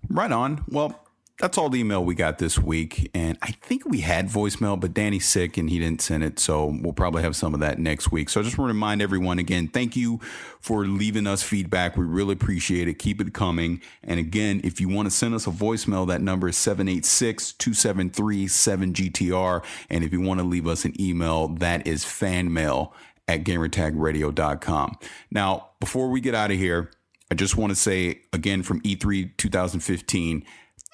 [SPEAKER 6] Right on. Well, that's all the email we got this week. And I think we had voicemail, but Danny's sick and he didn't send it. So we'll probably have some of that next week. So I just want to remind everyone again, thank you for leaving us feedback. We really appreciate it. Keep it coming. And again, if you want to send us a voicemail, that number is 786-273-7GTR. And if you want to leave us an email, that is fanmail@gamertagradio.com. Now, before we get out of here, I just want to say again from E3 2015,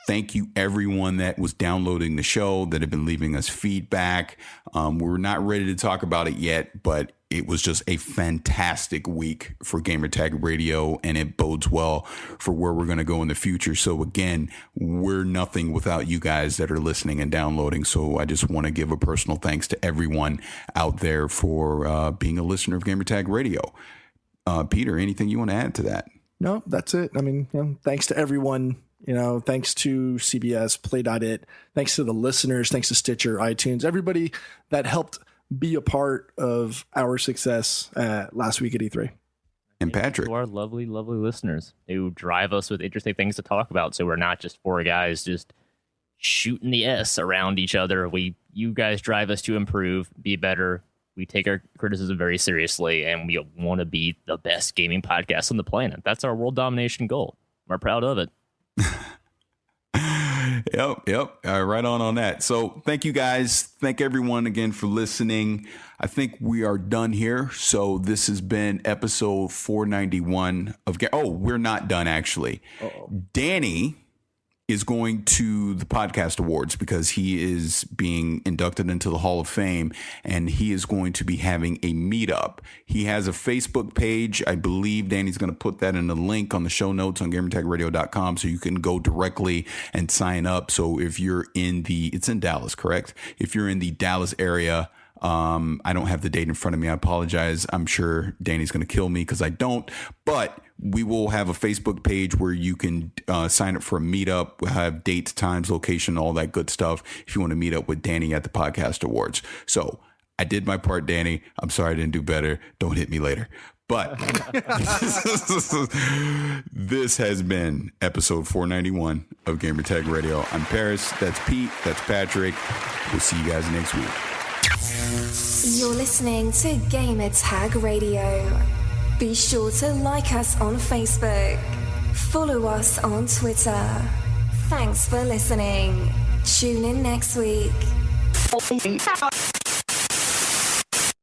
[SPEAKER 6] thank you everyone that was downloading the show, that have been leaving us feedback. We're not ready to talk about it yet, but it was just a fantastic week for Gamertag Radio, and it bodes well for where we're going to go in the future. So again, we're nothing without you guys that are listening and downloading. So I just want to give a personal thanks to everyone out there for being a listener of Gamertag Radio. Peter, anything you want to add to that?
[SPEAKER 8] No, that's it. I mean, thanks to everyone. Thanks to CBS, Play.it, thanks to the listeners, thanks to Stitcher, iTunes, everybody that helped be a part of our success last week at E3.
[SPEAKER 6] And Patrick.
[SPEAKER 7] To our lovely, lovely listeners who drive us with interesting things to talk about. So we're not just four guys just shooting the S around each other. You guys drive us to improve, be better. We take our criticism very seriously, and we want to be the best gaming podcast on the planet. That's our world domination goal. We're proud of it.
[SPEAKER 6] Yep. Right on that. So thank you guys. Thank everyone again for listening. I think we are done here. So this has been episode 491 of we're not done actually. Danny is going to the podcast awards because he is being inducted into the Hall of Fame, and he is going to be having a meetup. He has a Facebook page. I believe Danny's going to put that in the link on the show notes on gamertagradio.com, so you can go directly and sign up. So if you're it's in Dallas, correct? If you're in the Dallas area, I don't have the date in front of me. I apologize. I'm sure Danny's going to kill me because I don't, but we will have a Facebook page where you can sign up for a meetup. We'll have dates, times, location, all that good stuff if you want to meet up with Danny at the podcast awards. So I did my part, Danny. I'm sorry I didn't do better. Don't hit me later. But this has been episode 491 of Gamertag Radio. I'm Paris. That's Pete. That's Patrick. We'll see you guys next week.
[SPEAKER 10] You're listening to Gamertag Radio. Be sure to like us on Facebook. Follow us on Twitter. Thanks for listening. Tune in next week.